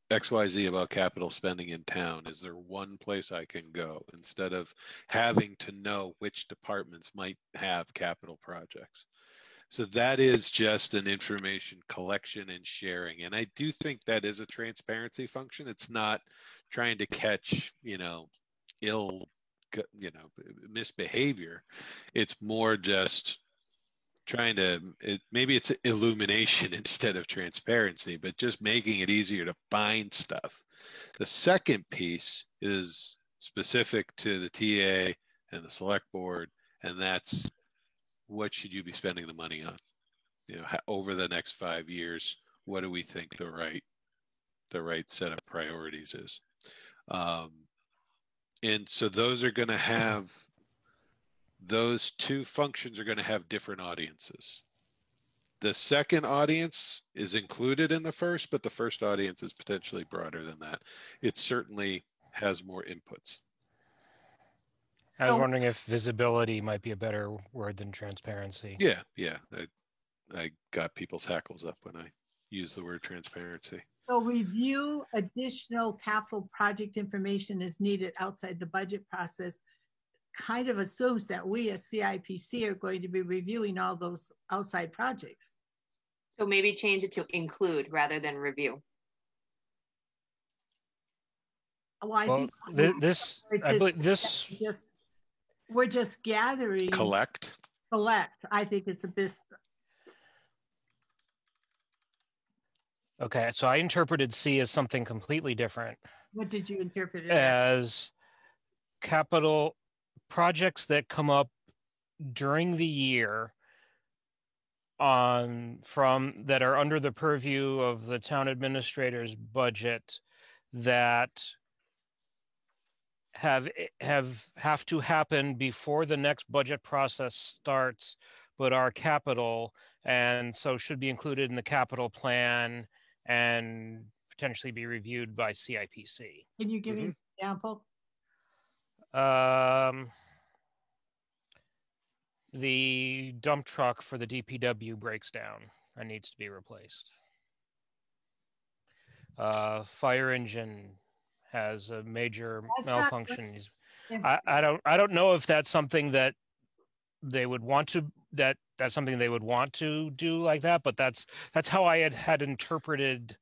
XYZ about capital spending in town, is there one place I can go instead of having to know which departments might have capital projects? So that is just an information collection and sharing. And I do think that is a transparency function. It's not trying to catch, misbehavior. It's more just trying to, maybe it's illumination instead of transparency, but just making it easier to find stuff. The second piece is specific to the TA and the select board, and that's, what should you be spending the money on? Over the next 5 years, what do we think the right set of priorities is? And so those two functions are going to have different audiences. The second audience is included in the first, but the first audience is potentially broader than that. It certainly has more inputs. I was wondering if visibility might be a better word than transparency. Yeah. I got people's hackles up when I use the word transparency. So review additional capital project information is needed outside the budget process kind of assumes that we as CIPC are going to be reviewing all those outside projects. So maybe change it to include rather than review. Well, I think we're just gathering. Collect. I think it's a bit. Okay, so I interpreted C as something completely different. What did you interpret it as? Capital projects that come up during the year that are under the purview of the town administrator's budget that have to happen before the next budget process starts, but are capital and so should be included in the capital plan and potentially be reviewed by CIPC. Can you give me an example? The dump truck for the DPW breaks down and needs to be replaced. Fire engine has a major malfunction. I don't know if that's something that they would want to that's something they would want to do like that, but that's how I had interpreted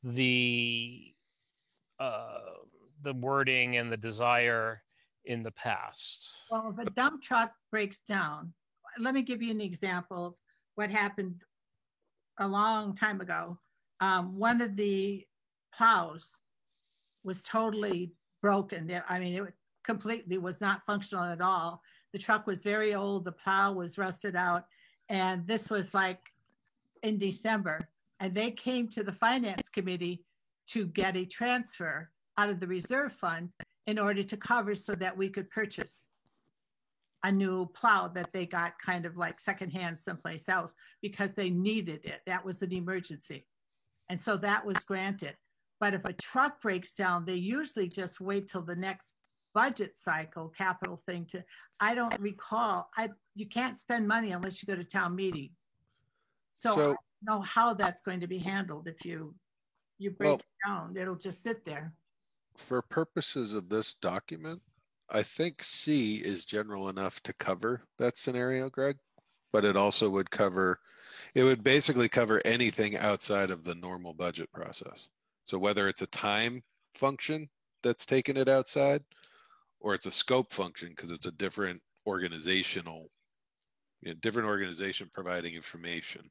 the wording and the desire in the past. Well, if a dump truck breaks down, let me give you an example of what happened a long time ago. One of the plows was totally broken. I mean, it completely was not functional at all. The truck was very old. The plow was rusted out. And this was like in December. And they came to the finance committee to get a transfer out of the reserve fund in order to cover so that we could purchase a new plow that they got kind of like secondhand someplace else because they needed it. That was an emergency. And so that was granted. But if a truck breaks down, they usually just wait till the next budget cycle, capital thing to, I don't recall, you can't spend money unless you go to town meeting. So I don't know how that's going to be handled. If you break it down, it'll just sit there. For purposes of this document, I think C is general enough to cover that scenario, Greg, but it also would cover, it would basically cover anything outside of the normal budget process. So whether it's a time function that's taking it outside, or it's a scope function because it's a different organizational, different organization providing information.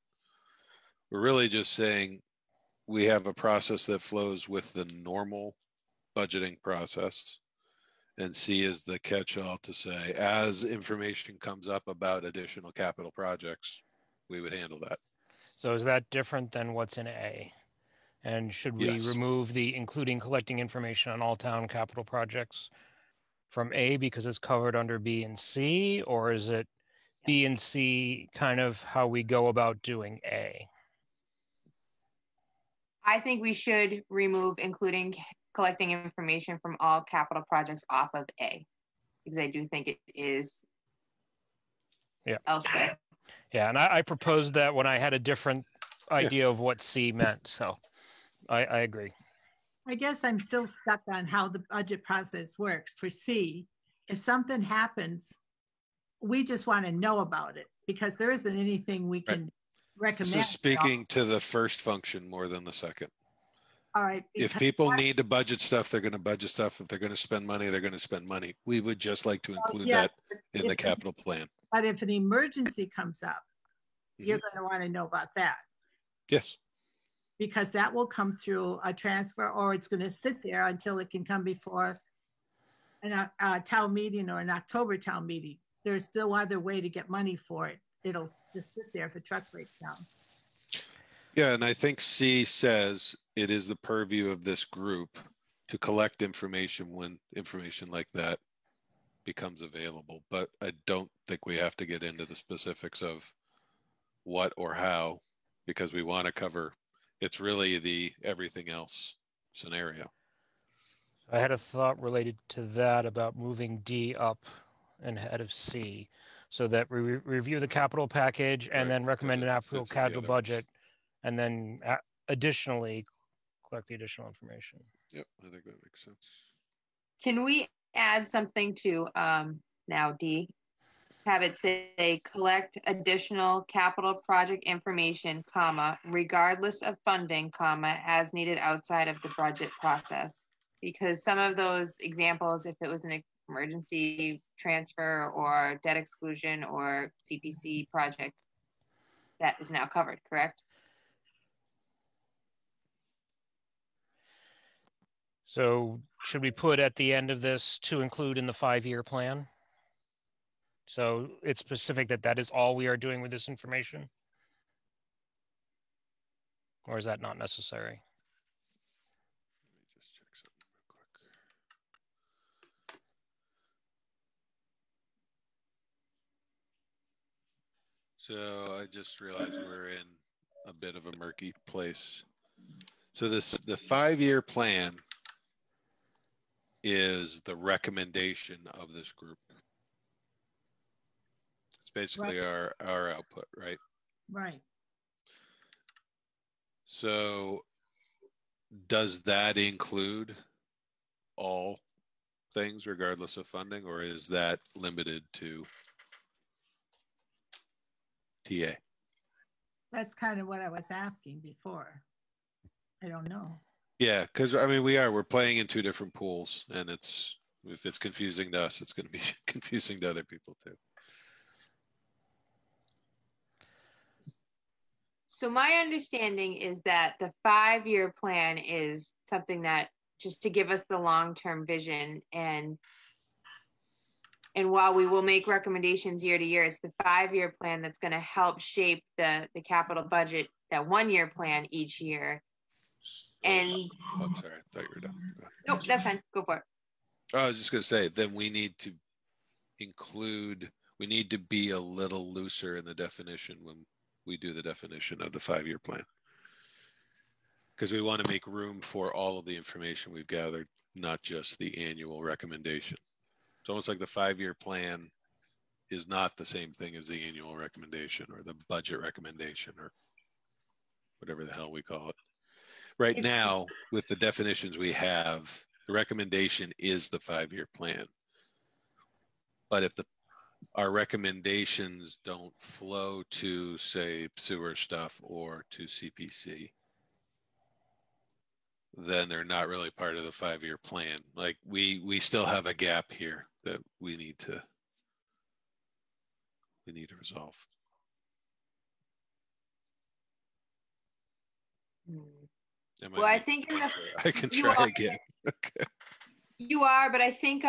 We're really just saying we have a process that flows with the normal budgeting process, and C is the catch-all to say, as information comes up about additional capital projects, we would handle that. So is that different than what's in A? And should we remove the including collecting information on all town capital projects from A because it's covered under B and C, or is it B and C kind of how we go about doing A? I think we should remove including collecting information from all capital projects off of A, because I do think it is elsewhere. Yeah, and I proposed that when I had a different idea of what C meant, so I agree. I guess I'm still stuck on how the budget process works. For C, if something happens, we just want to know about it because there isn't anything we can recommend. This is speaking to the first function more than the second. All right. If people need to budget stuff, they're going to budget stuff. If they're going to spend money, they're going to spend money. We would just like to include that in the capital plan. But if an emergency comes up, you're going to want to know about that. Yes. Because that will come through a transfer, or it's going to sit there until it can come before a town meeting or an October town meeting. There's no other way to get money for it. It'll just sit there if a truck breaks down. Yeah, and I think C says it is the purview of this group to collect information when information like that becomes available. But I don't think we have to get into the specifics of what or how, because we want to cover, it's really the everything else scenario. I had a thought related to that about moving D up ahead of C, so that we review the capital package and then recommend an actual capital budget, and then additionally collect the additional information. Yep, I think that makes sense. Can we add something to now D? Have it say collect additional capital project information, comma, regardless of funding, comma, as needed outside of the budget process. Because some of those examples, if it was an emergency transfer or debt exclusion or CPC project, that is now covered, correct? So should we put at the end of this to include in the 5-year plan? So it's specific that is all we are doing with this information? Or is that not necessary? Let me just check something real quick. So I just realized we're in a bit of a murky place. So the 5-year plan is the recommendation of this group. It's basically our output, right? Right. So does that include all things regardless of funding, or is that limited to TA? That's kind of what I was asking before. I don't know. Yeah, because I mean we're playing in 2 different pools, and it's If it's confusing to us, it's going to be confusing to other people too. So my understanding is that the 5-year plan is something that just to give us the long-term vision, and while we will make recommendations year to year, it's the 5-year plan that's going to help shape the capital budget, that 1-year plan each year. And Oh, I'm sorry, I thought you were done. nope, that's fine. Go for it. I was just going to say, then we need to be a little looser in the definition when we do the definition of the 5-year plan. Because we want to make room for all of the information we've gathered, not just the annual recommendation. It's almost like the 5-year plan is not the same thing as the annual recommendation or the budget recommendation or whatever the hell we call it. Right now, with the definitions we have, the recommendation is the 5-year plan. But if our recommendations don't flow to, say, sewer stuff or to CPC, then they're not really part of the 5-year plan. Like we still have a gap here that we need to resolve. Well, I think I can try again. Okay. You are, but I think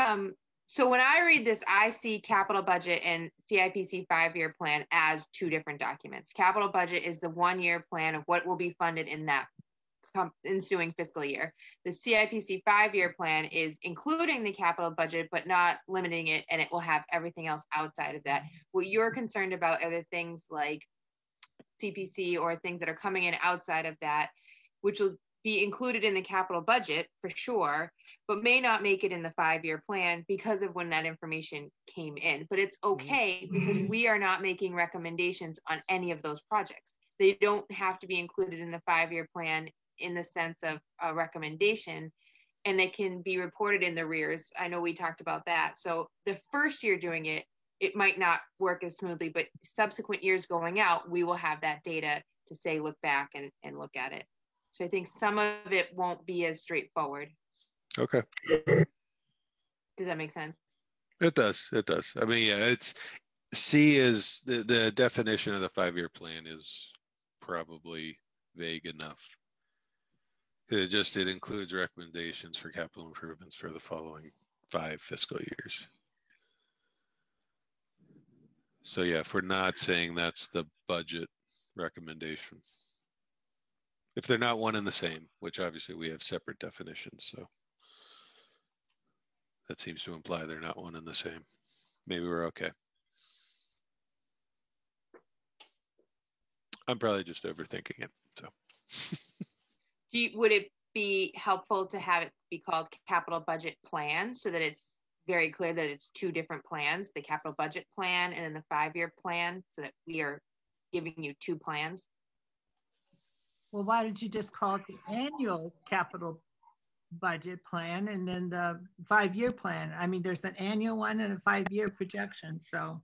so when I read this, I see capital budget and CIPC 5-year plan as two different documents. Capital budget is the 1-year plan of what will be funded in that ensuing fiscal year. The CIPC 5-year plan is including the capital budget, but not limiting it, and it will have everything else outside of that. What you're concerned about are the things like CPC or things that are coming in outside of that, which will be included in the capital budget for sure, but may not make it in the 5-year plan because of when that information came in. But it's okay because we are not making recommendations on any of those projects. They don't have to be included in the 5-year plan in the sense of a recommendation, and they can be reported in the rears. I know we talked about that. So the first year doing it, it might not work as smoothly, but subsequent years going out, we will have that data to say, look back and look at it. So I think some of it won't be as straightforward. Okay. Does that make sense? It does. It does. I mean, yeah, it's C is the definition of the 5-year plan is probably vague enough. It includes recommendations for capital improvements for the following 5 fiscal years. So yeah, if we're not saying that's the budget recommendation, if they're not one and the same, which obviously we have separate definitions, so that seems to imply they're not one and the same. Maybe we're okay. I'm probably just overthinking it. So, would it be helpful to have it be called capital budget plan so that it's very clear that it's 2 different plans, the capital budget plan and then the 5-year plan, so that we are giving you 2 plans? Well, why don't you just call it the annual capital budget plan and then the 5-year plan? I mean, there's an annual one and a 5-year projection, so.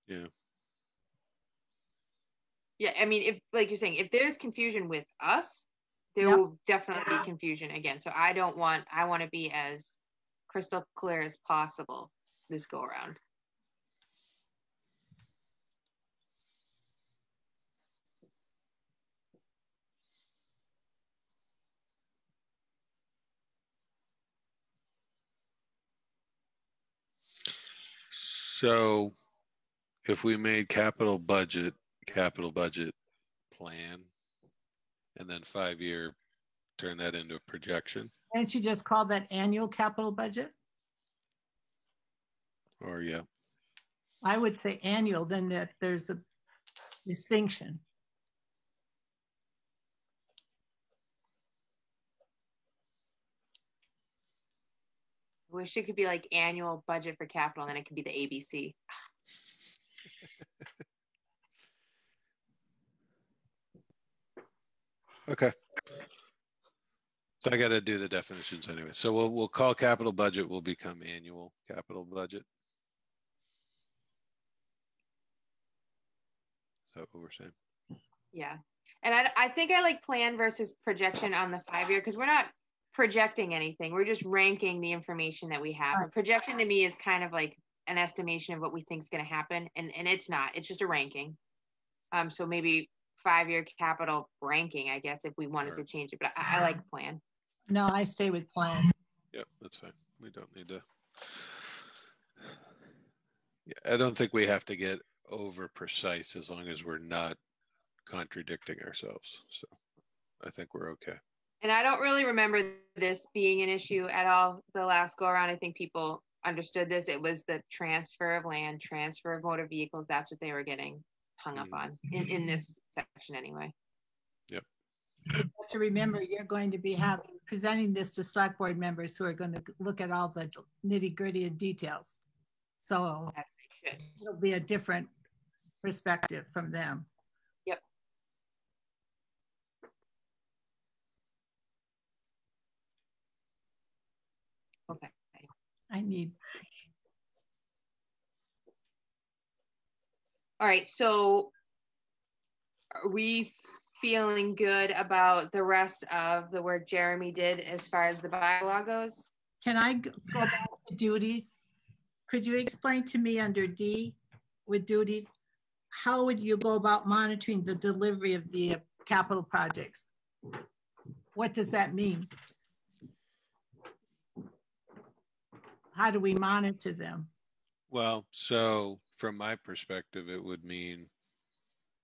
yeah. Yeah, I mean, if, like you're saying, if there's confusion with us, there will definitely be confusion again. So I want to be as crystal clear as possible this go around. So if we made capital budget plan, and then 5-year, turn that into a projection. Can't you just call that annual capital budget? Or yeah. I would say annual, then that there's a distinction. I wish it could be like annual budget for capital, and then it could be the ABC. Okay. So I got to do the definitions anyway. So we'll call capital budget will become annual capital budget. Is that what we're saying? Yeah. And I think I like plan versus projection on the 5-year because we're not projecting anything. We're just ranking the information that we have. Right. A projection to me is kind of like an estimation of what we think is going to happen, and it's not. It's just a ranking. So maybe 5-year capital ranking, I guess, if we wanted to change it. But I like plan. No, I stay with plan. Yep, that's fine. We don't need to. Yeah, I don't think we have to get over precise as long as we're not contradicting ourselves. So I think we're okay. And I don't really remember this being an issue at all the last go around. I think people understood this. It was the transfer of land, transfer of motor vehicles. That's what they were getting hung up on in this section anyway. Yep. You have to remember, you're going to be presenting this to select board members who are going to look at all the nitty gritty and details. So it'll be a different perspective from them. Yep. Okay. All right, so are we feeling good about the rest of the work Jeremy did as far as the bylaw goes? Can I go back to duties? Could you explain to me under D with duties, how would you go about monitoring the delivery of the capital projects? What does that mean? How do we monitor them? Well, so from my perspective, it would mean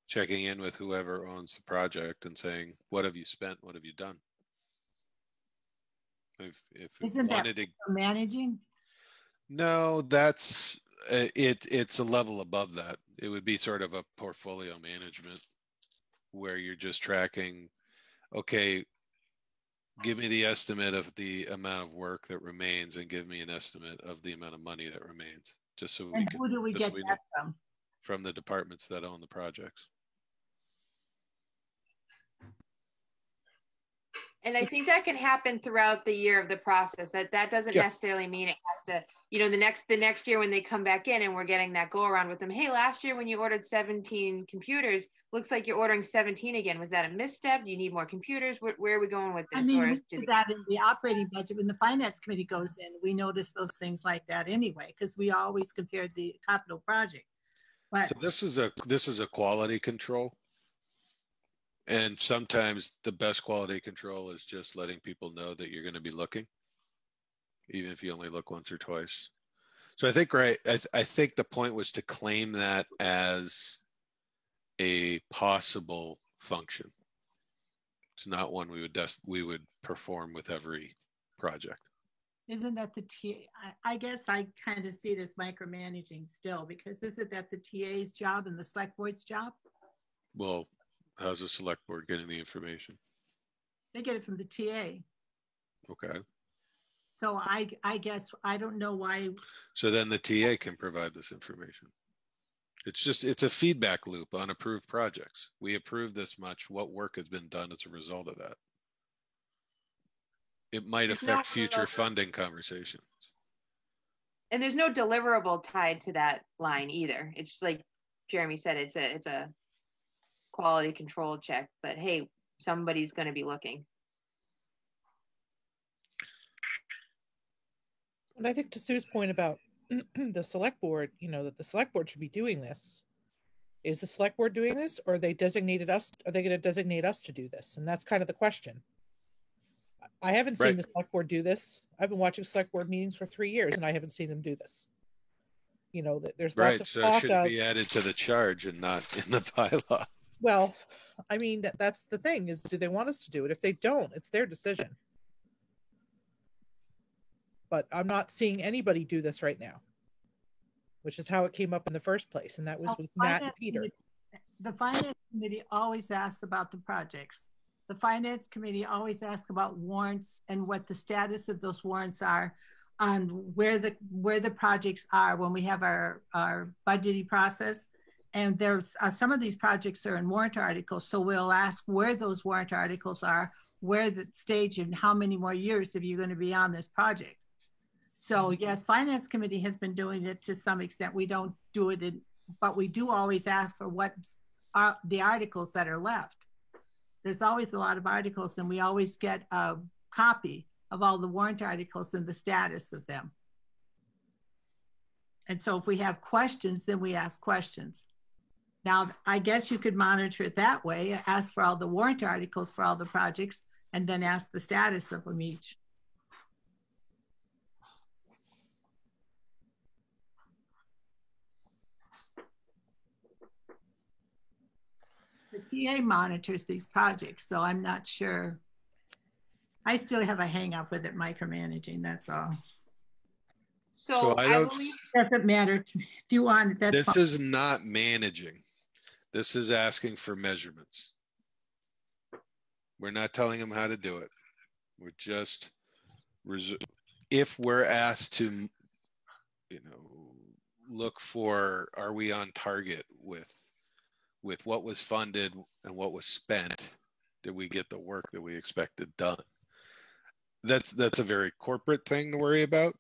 checking in with whoever owns the project and saying, what have you spent? What have you done? If Isn't that managing? No, that's it's a level above that. It would be sort of a portfolio management where you're just tracking, okay, give me the estimate of the amount of work that remains and give me an estimate of the amount of money that remains. Just so we can. Who do we get that from? From the departments that own the projects. And I think that can happen throughout the year of the process. That doesn't necessarily mean it has to, the next year when they come back in and we're getting that go around with them. Hey, last year when you ordered 17 computers, looks like you're ordering 17 again. Was that a misstep? Do you need more computers? Where are we going with this? I mean, we do that in the operating budget. When the finance committee goes in, we notice those things like that anyway, because we always compare the capital project. But so this is a quality control. And sometimes the best quality control is just letting people know that you're going to be looking, even if you only look once or twice. So I think, right, I think the point was to claim that as a possible function. It's not one we would perform with every project. Isn't that the TA? I guess I kind of see it as micromanaging still, because isn't that the TA's job and the select board's job? Well, how's the select board getting the information? They get it from the TA. Okay. So I guess I don't know why. So then the TA can provide this information. It's a feedback loop on approved projects. We approve this much. What work has been done as a result of that? It might affect future funding conversations. And there's no deliverable tied to that line either. It's just like Jeremy said, it's a quality control check that, hey, somebody's going to be looking. And I think to Sue's point about the select board, that the select board should be doing this. Is the select board doing this, or are they going to designate us to do this? And that's kind of the question. I haven't seen the select board do this. I've been watching select board meetings for 3 years and I haven't seen them do this. There's lots of so talk it should be added to the charge and not in the bylaw. Well, I mean, that's the thing is, do they want us to do it? If they don't, it's their decision. But I'm not seeing anybody do this right now, which is how it came up in the first place. And that was with Matt and Peter. The finance committee always asks about the projects. The finance committee always asks about warrants and what the status of those warrants are on where the projects are when we have our budgeting process. And there's some of these projects are in warrant articles. So we'll ask where those warrant articles are, where the stage and how many more years are you going to be on this project. So yes, finance committee has been doing it to some extent. We don't do it, but we do always ask for what are the articles that are left. There's always a lot of articles and we always get a copy of all the warrant articles and the status of them. And so if we have questions, then we ask questions. Now, I guess you could monitor it that way, ask for all the warrant articles for all the projects, and then ask the status of them each. The TA monitors these projects, so I'm not sure. I still have a hang up with it micromanaging, that's all. So I I don't, believe, Doesn't matter to me. If you want it, that's this fine. is not managing. This is asking for measurements. We're not telling them how to do it. We're just, if we're asked to, look for, are we on target with what was funded and what was spent? Did we get the work that we expected done? That's a very corporate thing to worry about.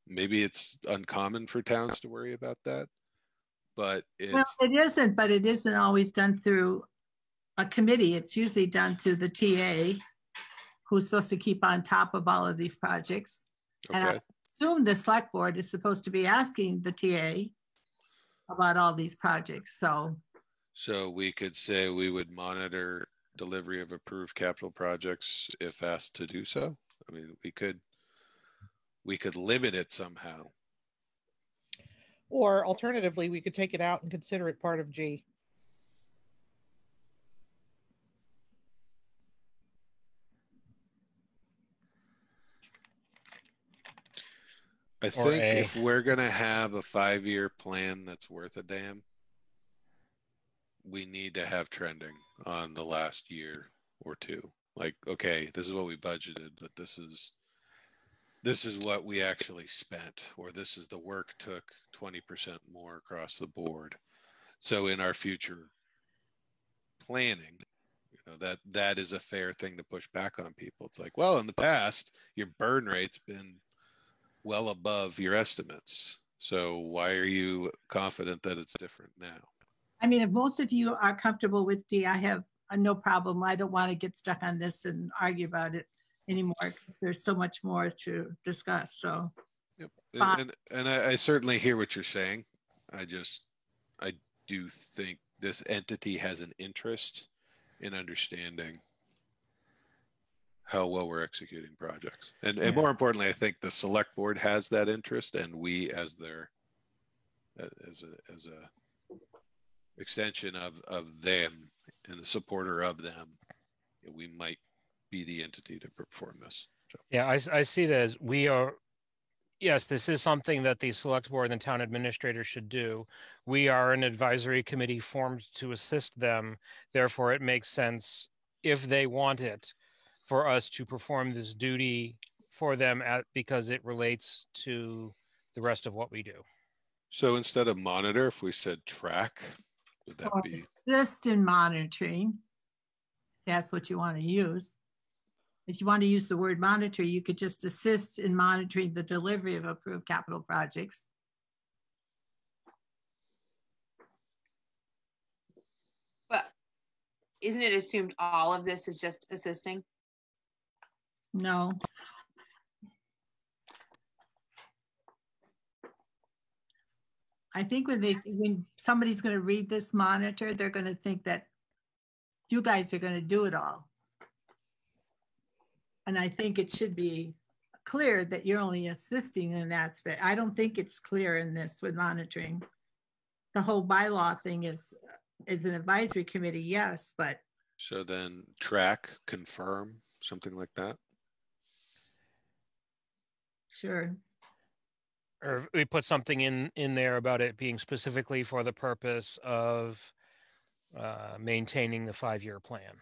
Maybe it's uncommon for towns to worry about that, but Well, it isn't always done through a committee. It's usually done through the TA, who's supposed to keep on top of all of these projects. okay. And I assume the select board is supposed to be asking the TA about all these projects. So we could say we would monitor delivery of approved capital projects if asked to do so. I mean, we could limit it somehow. Or alternatively, we could take it out and consider it part of G. I think if we're going to have a 5-year plan that's worth a damn, we need to have trending on the last year or two. Like, okay, this is what we budgeted, but this is what we actually spent, or this is the work took 20% more across the board. So in our future planning, that is a fair thing to push back on people. It's like, well, in the past, your burn rate's been well above your estimates. So why are you confident that it's different now? I mean, if most of you are comfortable with D, I have no problem. I don't want to get stuck on this and argue about it anymore because there's so much more to discuss. So, yep. And I certainly hear what you're saying. I do think this entity has an interest in understanding how well we're executing projects. And more importantly, I think the select board has that interest, and we as a extension of them and the supporter of them, we might be the entity to perform this. So. Yeah, I see that as we are, yes, this is something that the select board and the town administrator should do. We are an advisory committee formed to assist them. Therefore, it makes sense, if they want it, for us to perform this duty for them because it relates to the rest of what we do. So instead of monitor, if we said track, would that be? Assist in monitoring, if that's what you want to use. If you want to use the word monitor, you could just assist in monitoring the delivery of approved capital projects. but isn't it assumed all of this is just assisting? No. I think when somebody's going to read this monitor, they're going to think that you guys are going to do it all. And I think it should be clear that you're only assisting in that aspect. I don't think it's clear in this with monitoring. The whole bylaw thing is an advisory committee, yes, but. So then track, confirm, something like that. Sure. Or we put something in there about it being specifically for the purpose of maintaining the 5-year plan.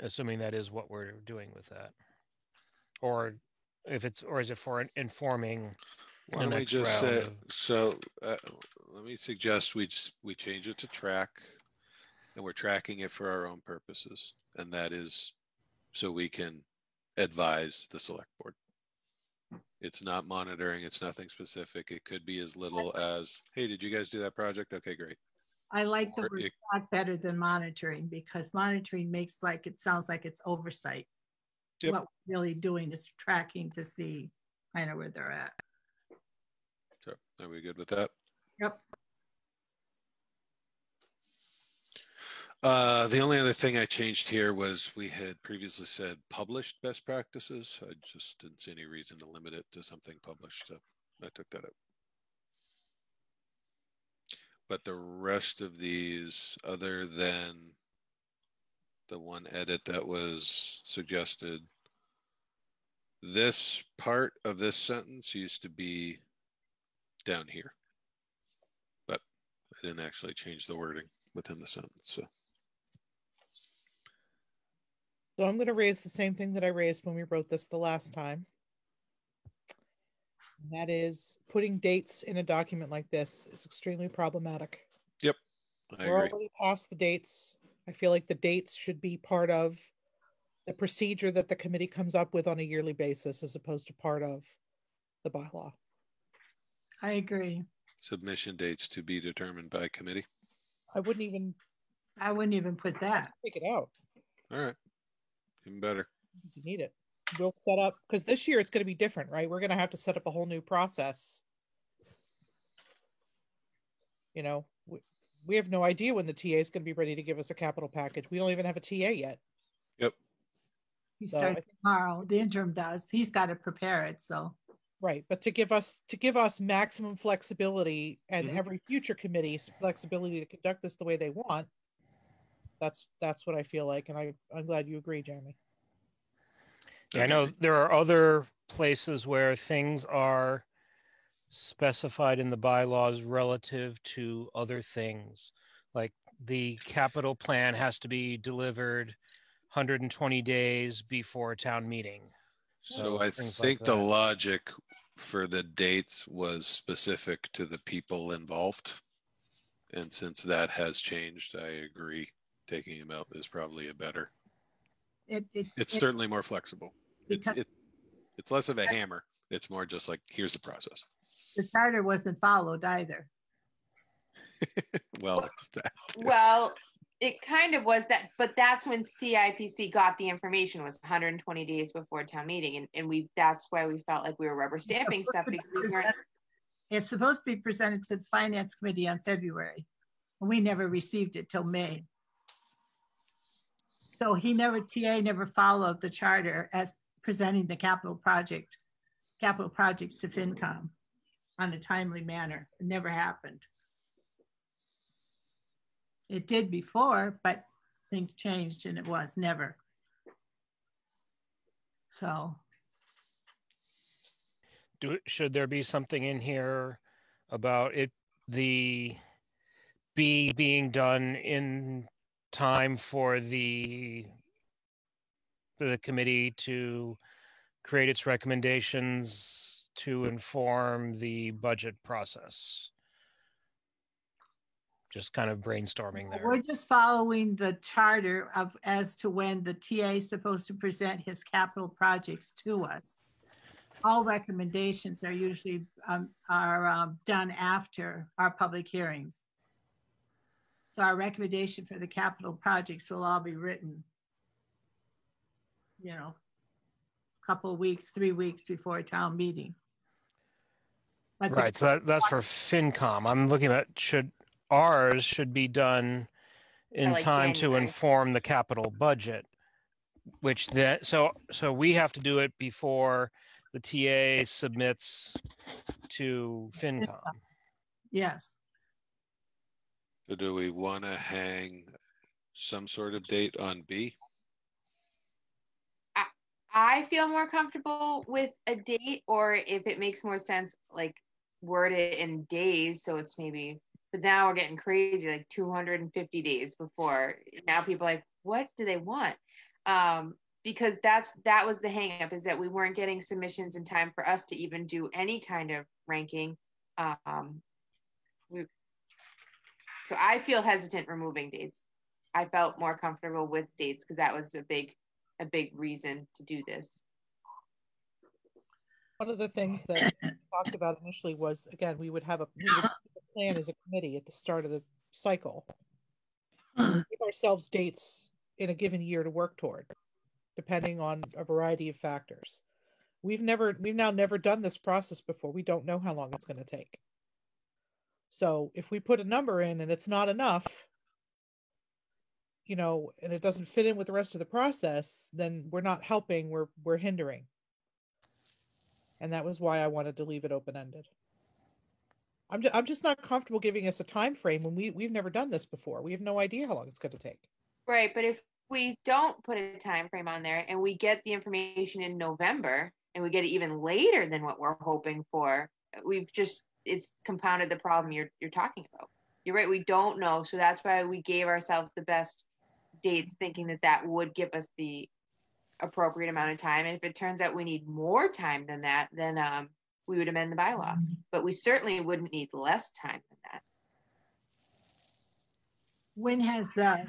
Assuming that is what we're doing with that. Or is it for informing? Why don't we just say, let me suggest we change it to track, and we're tracking it for our own purposes. And that is so we can advise the select board. It's not monitoring. It's nothing specific. It could be as little as, hey, did you guys do that project? Okay, great. I like the Or word it- track better than monitoring, because monitoring makes like, it sounds like it's oversight. Yep. What we're really doing is tracking to see kind of where they're at. So are we good with that? Yep. The only other thing I changed here was we had previously said published best practices. I just didn't see any reason to limit it to something published, so I took that out. But the rest of these, other than the one edit that was suggested, this part of this sentence used to be down here, but I didn't actually change the wording within the sentence. So I'm going to raise the same thing that I raised when we wrote this the last time. And that is putting dates in a document like this is extremely problematic. yep, I We're agree. already past the dates. I feel like the dates should be part of the procedure that the committee comes up with on a yearly basis, as opposed to part of the bylaw. I agree. Submission dates to be determined by committee. I wouldn't even put that. take it out All right, even better. if you need it. We'll set up, because this year it's going to be different, right? We're going to have to set up a whole new process. You know, we have no idea when the TA is going to be ready to give us a capital package. We don't even have a TA yet. Yep. He So starts tomorrow. The interim does. He's got to prepare it. So right, but to give us maximum flexibility and Mhm. every future committee's flexibility to conduct this the way they want. That's what I feel like, and I'm glad you agree, Jeremy. Yeah, I know there are other places where things are specified in the bylaws relative to other things. Like the capital plan has to be delivered 120 days before town meeting. So I things think like the that. logic for the dates was specific to the people involved. And since that has changed, I agree. Taking them out is probably a better. It's certainly more flexible. It's less of a hammer. It's more just like, here's the process. The charter wasn't followed either. Well, there's that. Well, it kind of was that, but that's when CIPC got the information, was 120 days before town meeting. And that's why we felt like we were rubber stamping stuff, because we weren't. It's supposed to be presented to the finance committee on February. And we never received it till May. So TA never followed the charter as presenting the capital projects to FinCom on a timely manner. It never happened. It did before, but things changed and it was never. So. Should there be something in here about it, the being done in time for the committee to create its recommendations to inform the budget process? Just kind of brainstorming there. We're just following the charter as to when the TA is supposed to present his capital projects to us. All recommendations are usually done after our public hearings. So our recommendation for the capital projects will all be written, a couple of weeks, 3 weeks before a town meeting. But right, so that's for FinCom. I'm looking at ours should be done in Like time January. to inform the capital budget, which then so we have to do it before the TA submits to FinCom. Yes. So do we want to hang some sort of date on B? I feel more comfortable with a date, or if it makes more sense, like word it in days. So it's maybe, but now we're getting crazy, like 250 days before. Now people are like, what do they want? Because that was the hang up, is that we weren't getting submissions in time for us to even do any kind of ranking. So I feel hesitant removing dates. I felt more comfortable with dates because that was a big reason to do this. One of the things that we talked about initially was, again, we would have a plan as a committee at the start of cycle. We give ourselves dates in a given year to work toward, depending on a variety of factors. We've now never done this process before. We don't know how long it's going to take. So if we put a number in and it's not enough, you know, and it doesn't fit in with the rest of the process, then we're not helping, we're hindering. And that was why I wanted to leave it open-ended. I'm just not comfortable giving us a time frame when we've never done this before. We have no idea how long it's going to take. Right, but if we don't put a time frame on there and we get the information in November and we get it even later than what we're hoping for, it's compounded the problem you're talking about. You're right, we don't know, so that's why we gave ourselves the best dates, thinking that would give us the appropriate amount of time. And if it turns out we need more time than that, then we would amend the bylaw. But we certainly wouldn't need less time than that. When has the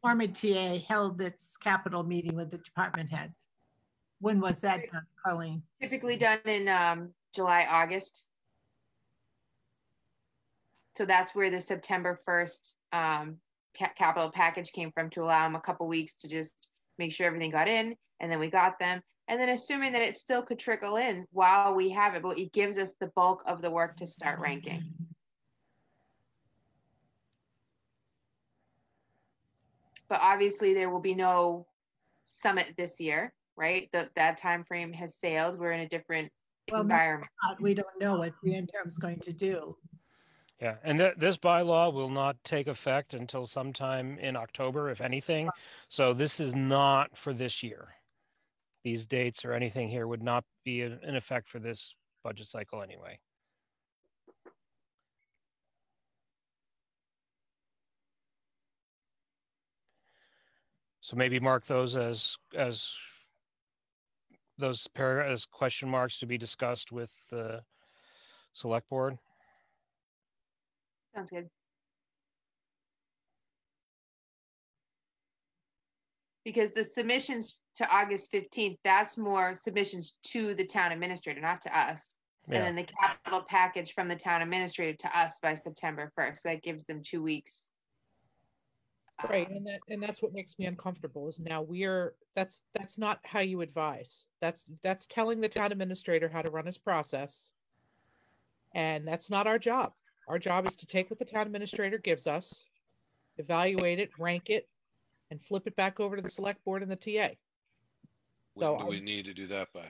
former TA held its capital meeting with the department heads? When was that done, Colleen? Typically done in July, August. So that's where the September 1st capital package came from, to allow them a couple weeks to just make sure everything got in, and then we got them. And then assuming that it still could trickle in while we have it, but it gives us the bulk of the work to start ranking. But obviously there will be no summit this year, right? That time frame has sailed. We're in a different environment. We don't know what the interim is going to do. Yeah, and this bylaw will not take effect until sometime in October, if anything. So this is not for this year. These dates or anything here would not be in effect for this budget cycle anyway. So maybe mark those as question marks to be discussed with the select board. Sounds good. Because the submissions to August 15th, that's more submissions to the town administrator, not to us. Yeah. And then the capital package from the town administrator to us by September 1st. So that gives them 2 weeks. Right, and that's what makes me uncomfortable, is now that's not how you advise. That's telling the town administrator how to run his process. And that's not our job. Our job is to take what the town administrator gives us, evaluate it, rank it, and flip it back over to the select board and the TA. When do we need to do that by?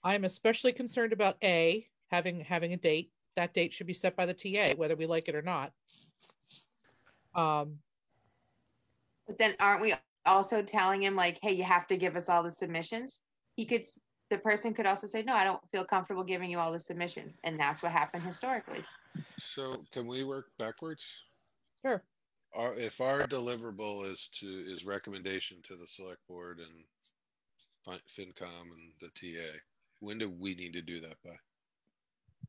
I'm especially concerned about having a date. That date should be set by the TA, whether we like it or not. But then aren't we also telling him, like, hey, you have to give us all the submissions? The person could also say, no, I don't feel comfortable giving you all the submissions. And that's what happened historically. So can we work backwards? Sure. If our deliverable is recommendation to the select board and FinCom and the TA, when do we need to do that by?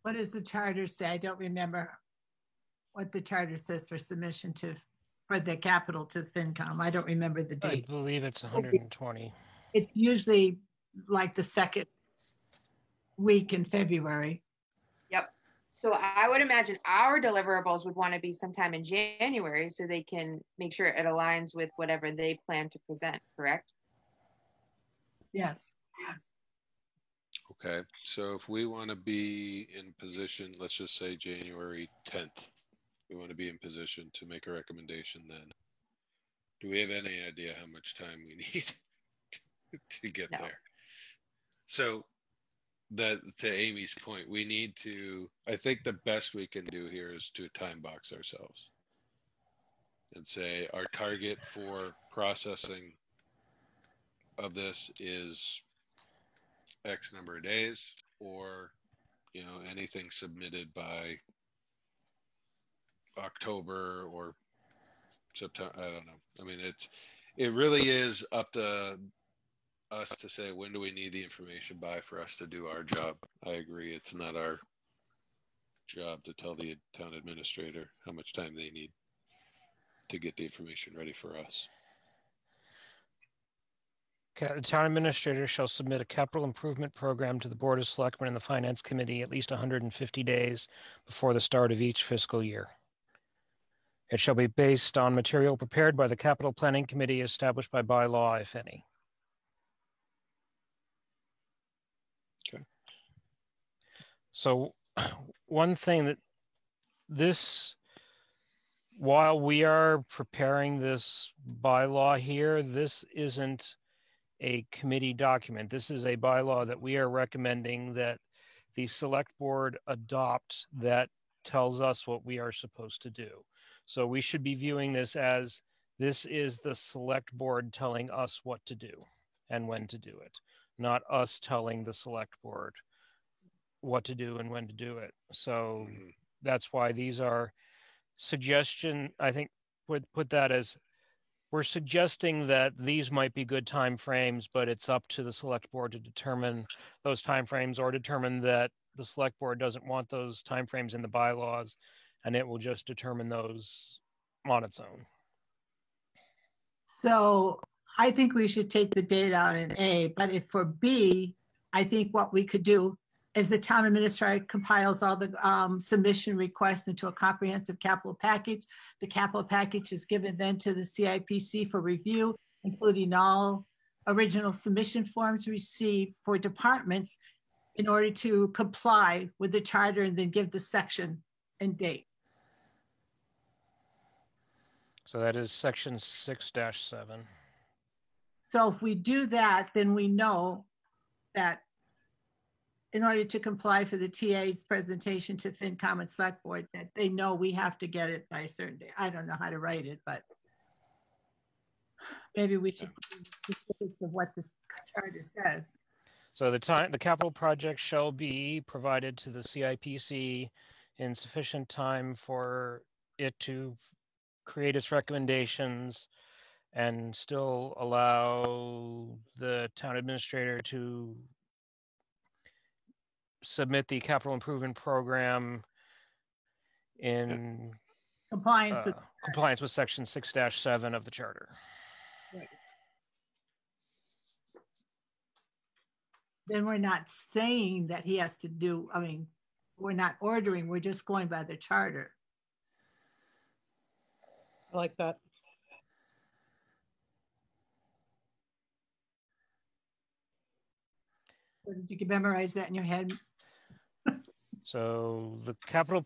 What does the charter say? I don't remember what the charter says for submission for the capital to FinCom. I don't remember the date. I believe it's 120. It's usually like the second week in February. Yep. So I would imagine our deliverables would want to be sometime in January so they can make sure it aligns with whatever they plan to present, correct? Yes. Okay. So if we want to be in position, let's just say January 10th, we want to be in position to make a recommendation then. Do we have any idea how much time we need to get there? So that, to Amy's point, we need to, I think the best we can do here is to time box ourselves and say our target for processing of this is X number of days, or, you know, anything submitted by October or September. I don't know. I mean, it really is up to us to say, when do we need the information by for us to do our job? I agree. It's not our job to tell the town administrator how much time they need to get the information ready for us. Okay, the town administrator shall submit a capital improvement program to the Board of Selectmen and the Finance Committee at least 150 days before the start of each fiscal year. It shall be based on material prepared by the capital planning committee established by bylaw, if any. Okay. So one thing that while we are preparing this bylaw here, this isn't a committee document. This is a bylaw that we are recommending that the select board adopt that tells us what we are supposed to do. So we should be viewing this as this is the select board telling us what to do and when to do it, not us telling the select board what to do and when to do it. So that's why these are suggestion. I think put that as we're suggesting that these might be good time frames, but it's up to the select board to determine those time frames, or determine that the select board doesn't want those time frames in the bylaws and it will just determine those on its own. So I think we should take the date out in A, but if for B, I think what we could do is the town administrator compiles all the submission requests into a comprehensive capital package. The capital package is given then to the CIPC for review, including all original submission forms received for departments in order to comply with the charter, and then give the section and date. So that is section 6-7. So if we do that, then we know that in order to comply for the TA's presentation to FinCom and Select Board, that they know we have to get it by a certain day. I don't know how to write it, but maybe we should put the specifics of what this charter says. So the capital project shall be provided to the CIPC in sufficient time for it to create its recommendations and still allow the town administrator to submit the capital improvement program in Compliance with section 6-7 of the charter. Right. Then we're not saying that he has to do, I mean, we're not ordering, we're just going by the charter. I like that. So did you memorize that in your head? So the capital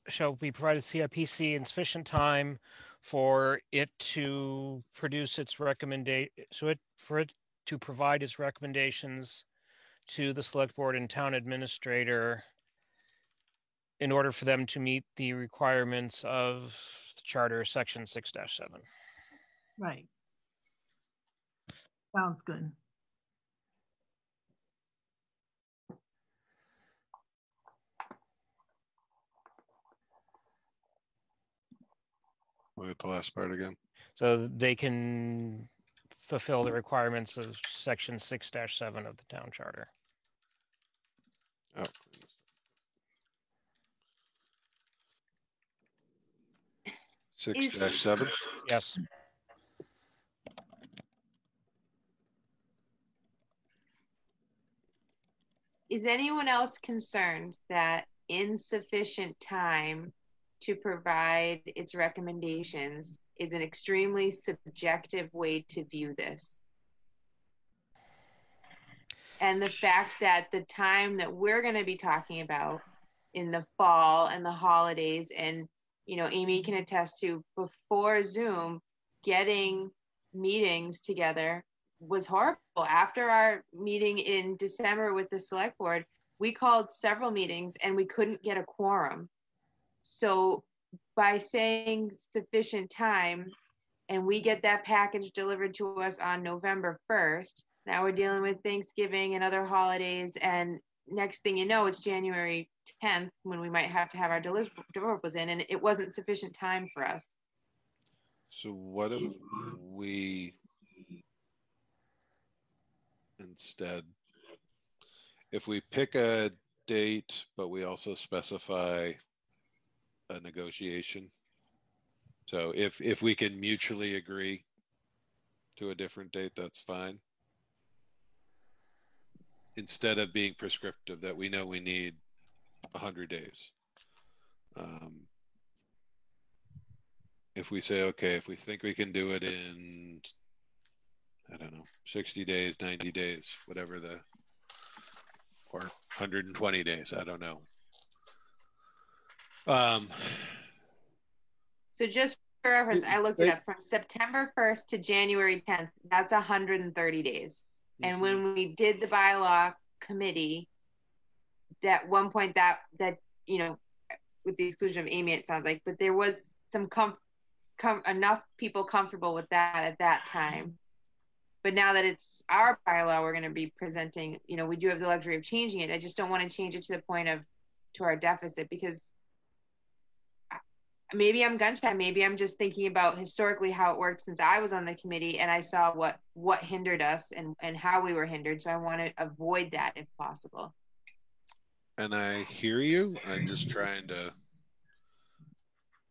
shall be provided CIPC in sufficient time for it to produce its for it to provide its recommendations to the select board and town administrator in order for them to meet the requirements of the charter section 6-7. Right. Sounds good. Look at the last part again. So they can fulfill the requirements of section 6-7 of the town charter. Oh. 6-7. Yes. Is anyone else concerned that insufficient time to provide its recommendations is an extremely subjective way to view this? And the fact that the time that we're going to be talking about in the fall and the holidays, and Amy can attest to, before Zoom, getting meetings together was horrible. After our meeting in December with the select board, we called several meetings and we couldn't get a quorum. So by saying sufficient time, and we get that package delivered to us on November 1st, now we're dealing with Thanksgiving and other holidays, and next thing you know, it's January 10th when we might have to have our deliverables in, and it wasn't sufficient time for us. So what if we instead, if we pick a date, but we also specify a negotiation? So if we can mutually agree to a different date, that's fine. Instead of being prescriptive that we know we need 100 days. if we say, okay, if we think we can do it in, I don't know, 60 days, 90 days, whatever or 120 days, I don't know. So just for reference, I looked it up from September 1st to January 10th. That's 130 days. And when we did the bylaw committee, at one point that with the exclusion of Amy, it sounds like, but there was some enough people comfortable with that at that time. But now that it's our bylaw, we're going to be presenting, we do have the luxury of changing it. I just don't want to change it to the point to our deficit, because maybe I'm gun shy. Maybe I'm just thinking about historically how it worked since I was on the committee and I saw what hindered us and how we were hindered. So I want to avoid that if possible. And I hear you. I'm just trying to,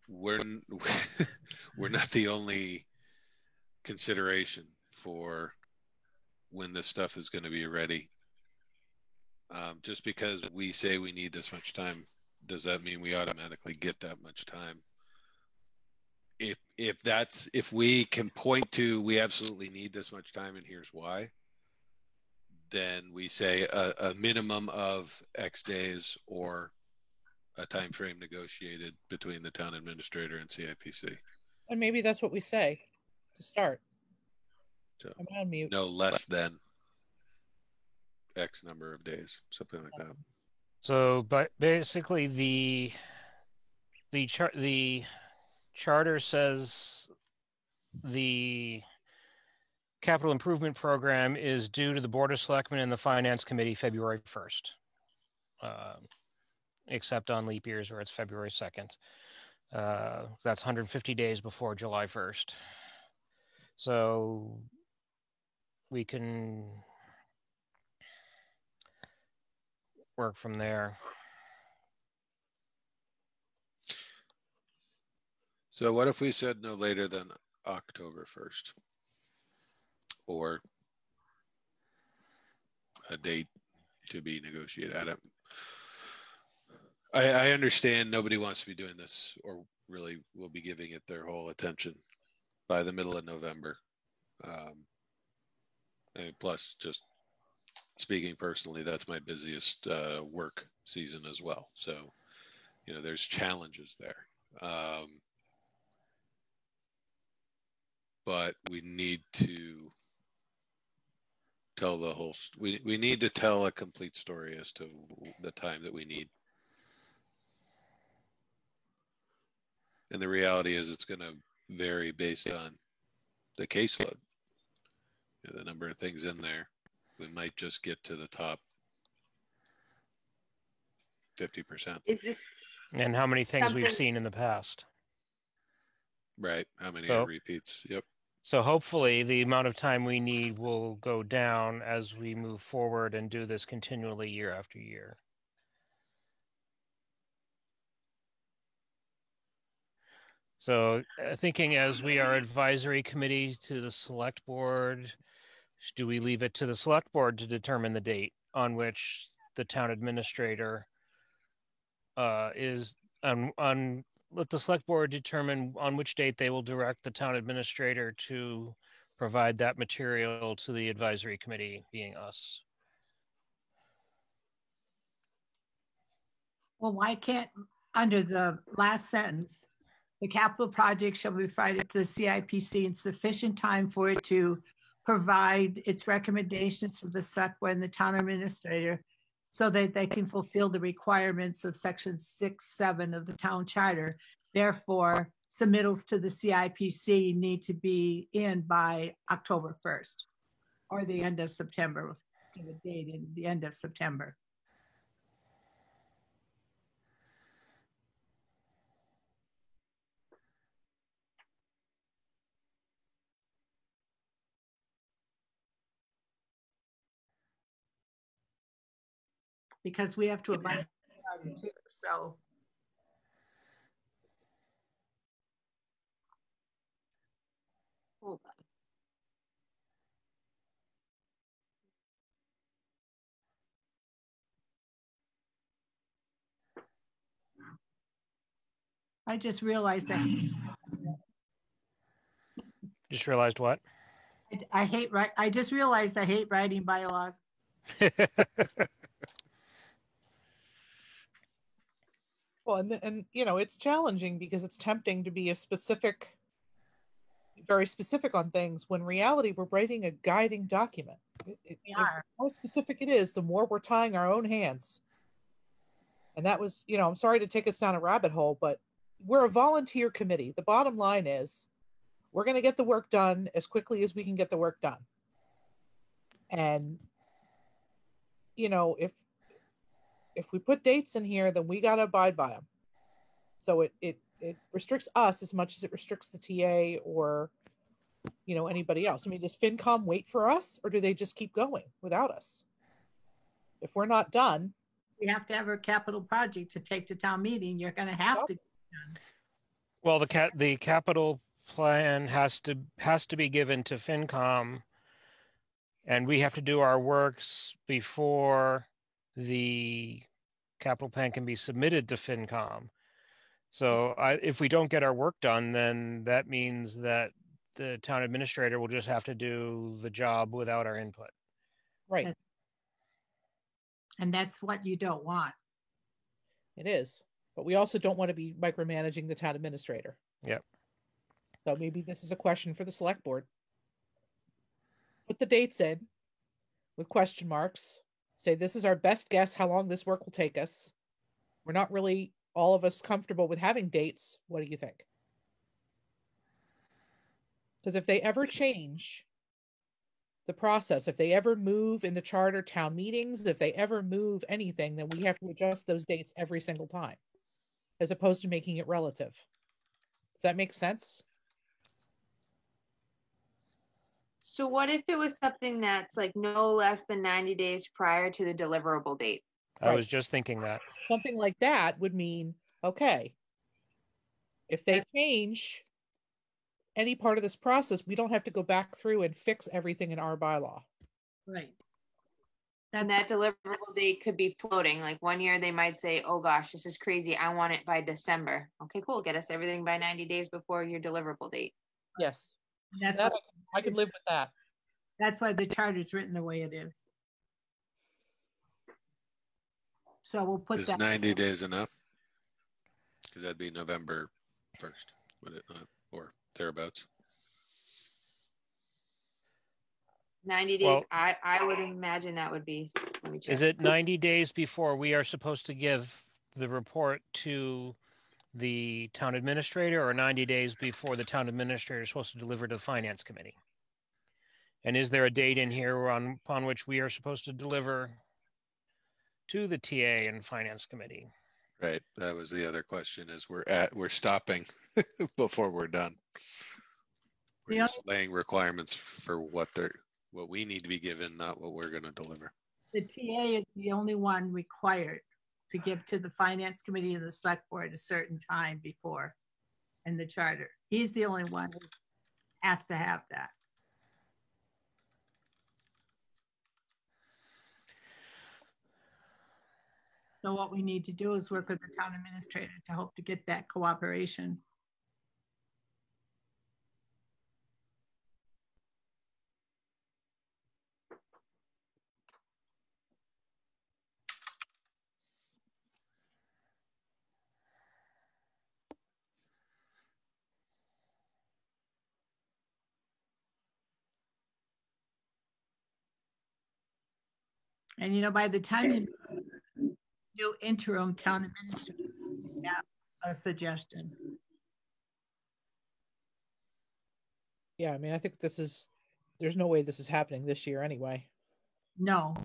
we're not the only consideration for when this stuff is going to be ready. Just because we say we need this much time, does that mean we automatically get that much time? If we can point to, we absolutely need this much time and here's why, then we say a minimum of X days or a time frame negotiated between the town administrator and CIPC. And maybe that's what we say to start. So, I'm on mute. No less than X number of days, something like that. So, but basically the charter says the capital improvement program is due to the Board of Selectmen and the Finance Committee February 1st, except on leap years where it's February 2nd. That's 150 days before July 1st. So we can work from there. So what if we said no later than October 1st? Or a date to be negotiated at. I understand nobody wants to be doing this, or really will be giving it their whole attention by the middle of November. And plus, just speaking personally, that's my busiest work season as well. So, there's challenges there. But we need to tell the whole, we need to tell a complete story as to the time that we need. And the reality is it's going to vary based on the caseload. The number of things in there. We might just get to the top 50%. Is this and how many things we've seen in the past? Right. How many are repeats? Yep. So hopefully the amount of time we need will go down as we move forward and do this continually year after year. So thinking as we are advisory committee to the select board, do we leave it to the select board to determine the date on which the town administrator is on let the select board determine on which date they will direct the town administrator to provide that material to the advisory committee, being us? Well, why can't, under the last sentence, the capital project shall be provided to the CIPC in sufficient time for it to provide its recommendations to the select board and the town administrator so that they can fulfill the requirements of section 6.7 of the town charter. Therefore, submittals to the CIPC need to be in by October 1st or the end of September, to the date in the end of September. Because we have to abide by the charter too, so. Hold on. I just realized I Just realized what? I hate I just realized I hate writing bylaws. Well, and you know, it's challenging because it's tempting to be very specific on things when in reality we're writing a guiding document. We The are. more specific it is, the more we're tying our own hands. And that was, you know, I'm sorry to take us down a rabbit hole, but we're a volunteer committee. The bottom line is we're going to get the work done as quickly as we can get the work done. And, you know, if we put dates in here, then we got to abide by them. So it restricts us as much as it restricts the TA or, you know, anybody else. I mean, does FinCom wait for us or do they just keep going without us? If we're not done, We have to have a capital project to take to town meeting. You're going to have to. Well, the capital plan has to be given to FinCom, and we have to do our works before the capital plan can be submitted to FinCom. So if we don't get our work done, then that means that the town administrator will just have to do the job without our input. right? And that's what you don't want. It is. But we also don't want to be micromanaging the town administrator. Yep. So maybe this is a question for the select board. Put the dates in with question marks. Say this is our best guess how long this work will take us. We're not really all of us comfortable with having dates. What do you think? Because if they ever change the process, if they ever move in the charter town meetings, if they ever move anything, then we have to adjust those dates every single time, as opposed to making it relative. Does that make sense? So what if it was something that's like no less than 90 days prior to the deliverable date? I was Right. just thinking that. Something like that would mean, okay, if they change any part of this process, we don't have to go back through and fix everything in our bylaw. Right. And That's that deliverable date could be floating. Like one year they might say, oh gosh, this is crazy. I want it by December. Okay, cool. Get us everything by 90 days before your deliverable date. Yes, that's that, what, I could live with that. that's why the charter's written the way it is. So we'll put Is that. 90 days enough? Because that'd be November 1st, would it not? Or thereabouts. 90 days. Well, I would imagine that would be. Let me check. is it 90 days before we are supposed to give the report to the town administrator, or 90 days before the town administrator is supposed to deliver to the finance committee? And is there a date in here upon which we are supposed to deliver to the TA and finance committee? Right. That was the other question, is we're stopping before we're done. We're just laying requirements for what we need to be given, not what we're going to deliver. The TA is the only one required to give to the finance committee and the select board a certain time before in the charter. He's the only one who has to have that. So what we need to do is work with the town administrator to hope to get that cooperation. And you know, by the time you do interim town administrator, you have a suggestion. Yeah, I mean, I think there's no way this is happening this year anyway. No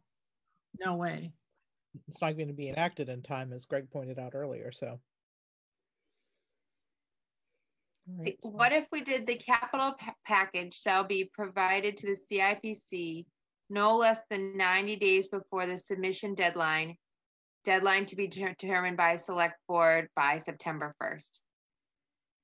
way. It's not going to be enacted in time, as Greg pointed out earlier, so. Right, so. What if we did the capital package shall be provided to the CIPC no less than 90 days before the submission deadline to be determined by select board by September 1st.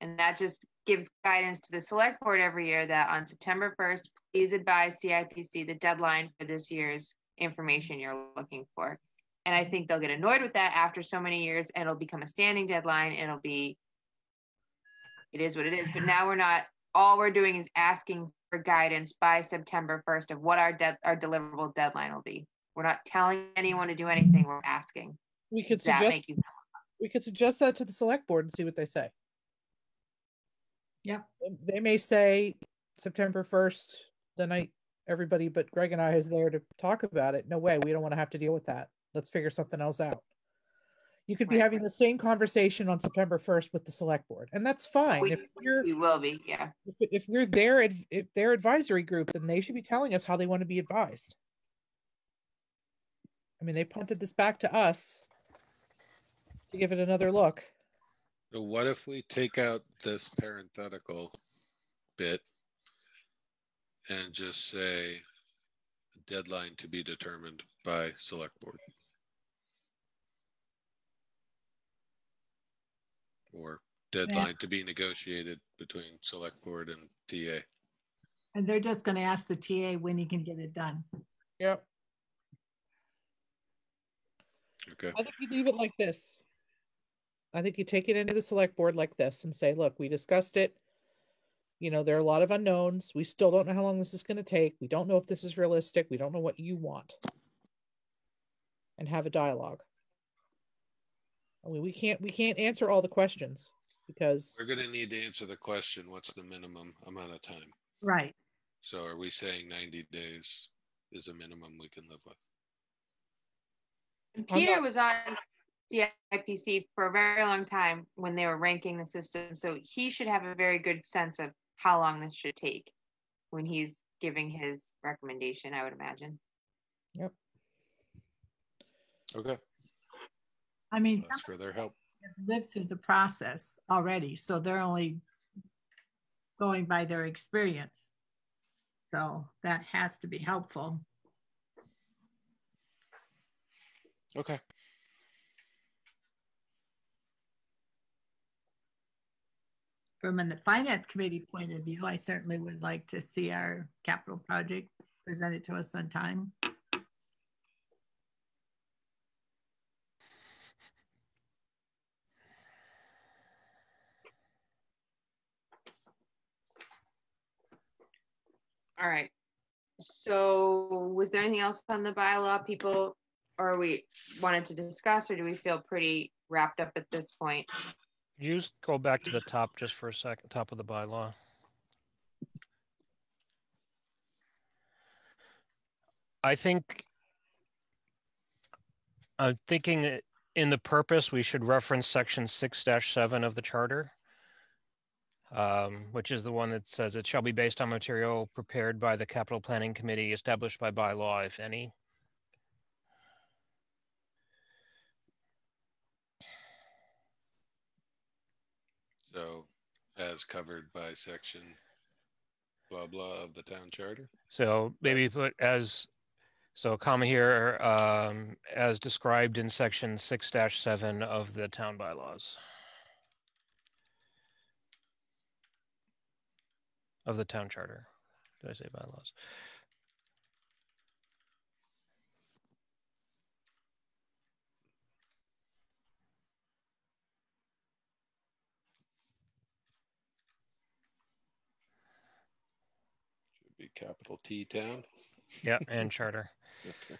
And that just gives guidance to the select board every year that on September 1st, please advise CIPC the deadline for this year's information you're looking for. And I think they'll get annoyed with that after so many years, and it'll become a standing deadline. It is what it is. But now we're not all we're doing is asking for guidance by September 1st of what our deliverable deadline will be. We're not telling anyone to do anything. We're asking. We could Does that suggest make you? we could suggest that to the select board and see what they say. Yep. They may say September 1st, the night everybody but Greg and I is there to talk about it. No way, we don't want to have to deal with that. Let's figure something else out. You could be Right. having the same conversation on September 1st with the select board, and that's fine. We will be, yeah. If we're their advisory group, then they should be telling us how they want to be advised. I mean, they punted this back to us to give it another look. So what if we take out this parenthetical bit and just say deadline to be determined by select board? Or deadline to be negotiated between select board and TA. And they're just going to ask the TA when he can get it done. Yep. Okay. I think you leave it like this. I think you take it into the select board like this and say, look, we discussed it. You know, there are a lot of unknowns. We still don't know how long this is going to take. We don't know if this is realistic. We don't know what you want. And have a dialogue. I mean, we can't answer all the questions because We're going to need to answer the question, what's the minimum amount of time? Right. So are we saying 90 days is a minimum we can live with? And Peter was on CIPC for a very long time when they were ranking the system, so he should have a very good sense of how long this should take when he's giving his recommendation, I would imagine. Yep. Okay. I mean, Thanks for their help. some lived through the process already, so they're only going by their experience. So that has to be helpful. Okay. From a finance committee point of view, I certainly would like to see our capital project presented to us on time. All right. So was there anything else on the bylaw people, or we wanted to discuss, or do we feel pretty wrapped up at this point? You just go back to the top just for a second, top of the bylaw. I'm thinking that in the purpose, we should reference section 6-7 of the charter, which is the one that says it shall be based on material prepared by the capital planning committee established by bylaw, if any. So as covered by section blah, blah of the town charter. So maybe put so comma here, as described in section 6-7 of the town bylaws. Of the town charter. Did I say bylaws? Should be capital T town. Yeah, and charter. Okay.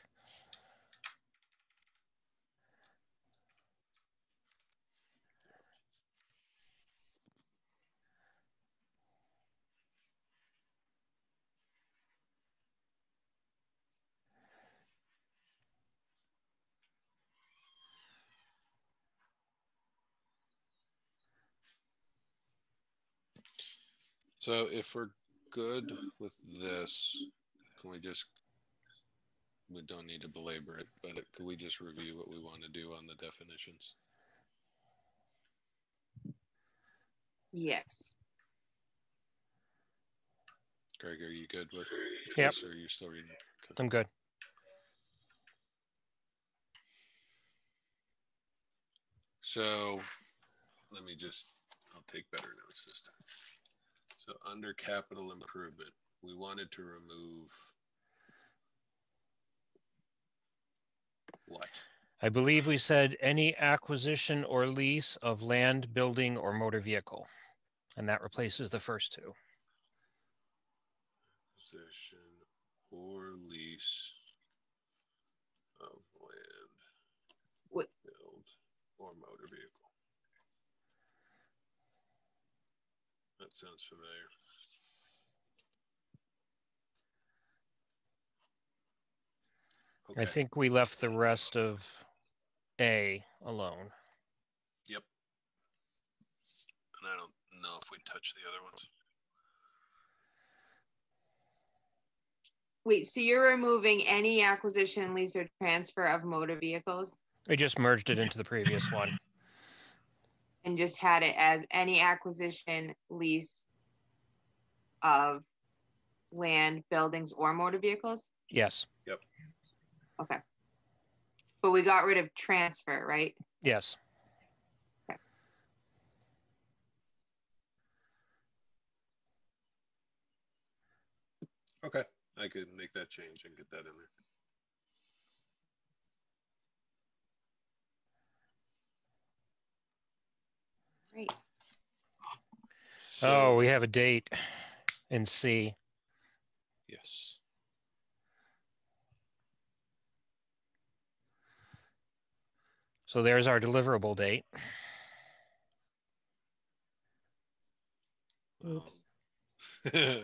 So if we're good with this, can we don't need to belabor it, but could we just review what we want to do on the definitions? Yes. Greg, are you good with Yep. this, or are you still reading? Okay. I'm good. So I'll take better notes this time. So under capital improvement, we wanted to remove what? I believe we said any acquisition or lease of land, building, or motor vehicle. And that replaces the first two. acquisition or lease of land, What- build, or motor vehicle. That sounds familiar. Okay. I think we left the rest of A alone. Yep. And I don't know if we touch the other ones. Wait, so you're removing any acquisition, lease, or transfer of motor vehicles We just merged it into the previous one. and just had it as any acquisition, lease of land, buildings, or motor vehicles? Yes. Okay. But we got rid of transfer, right? Yes. Okay. I could make that change and get that in there. Great. Oh, we have a date in C. Yes. So there's our deliverable date. Oops. Um,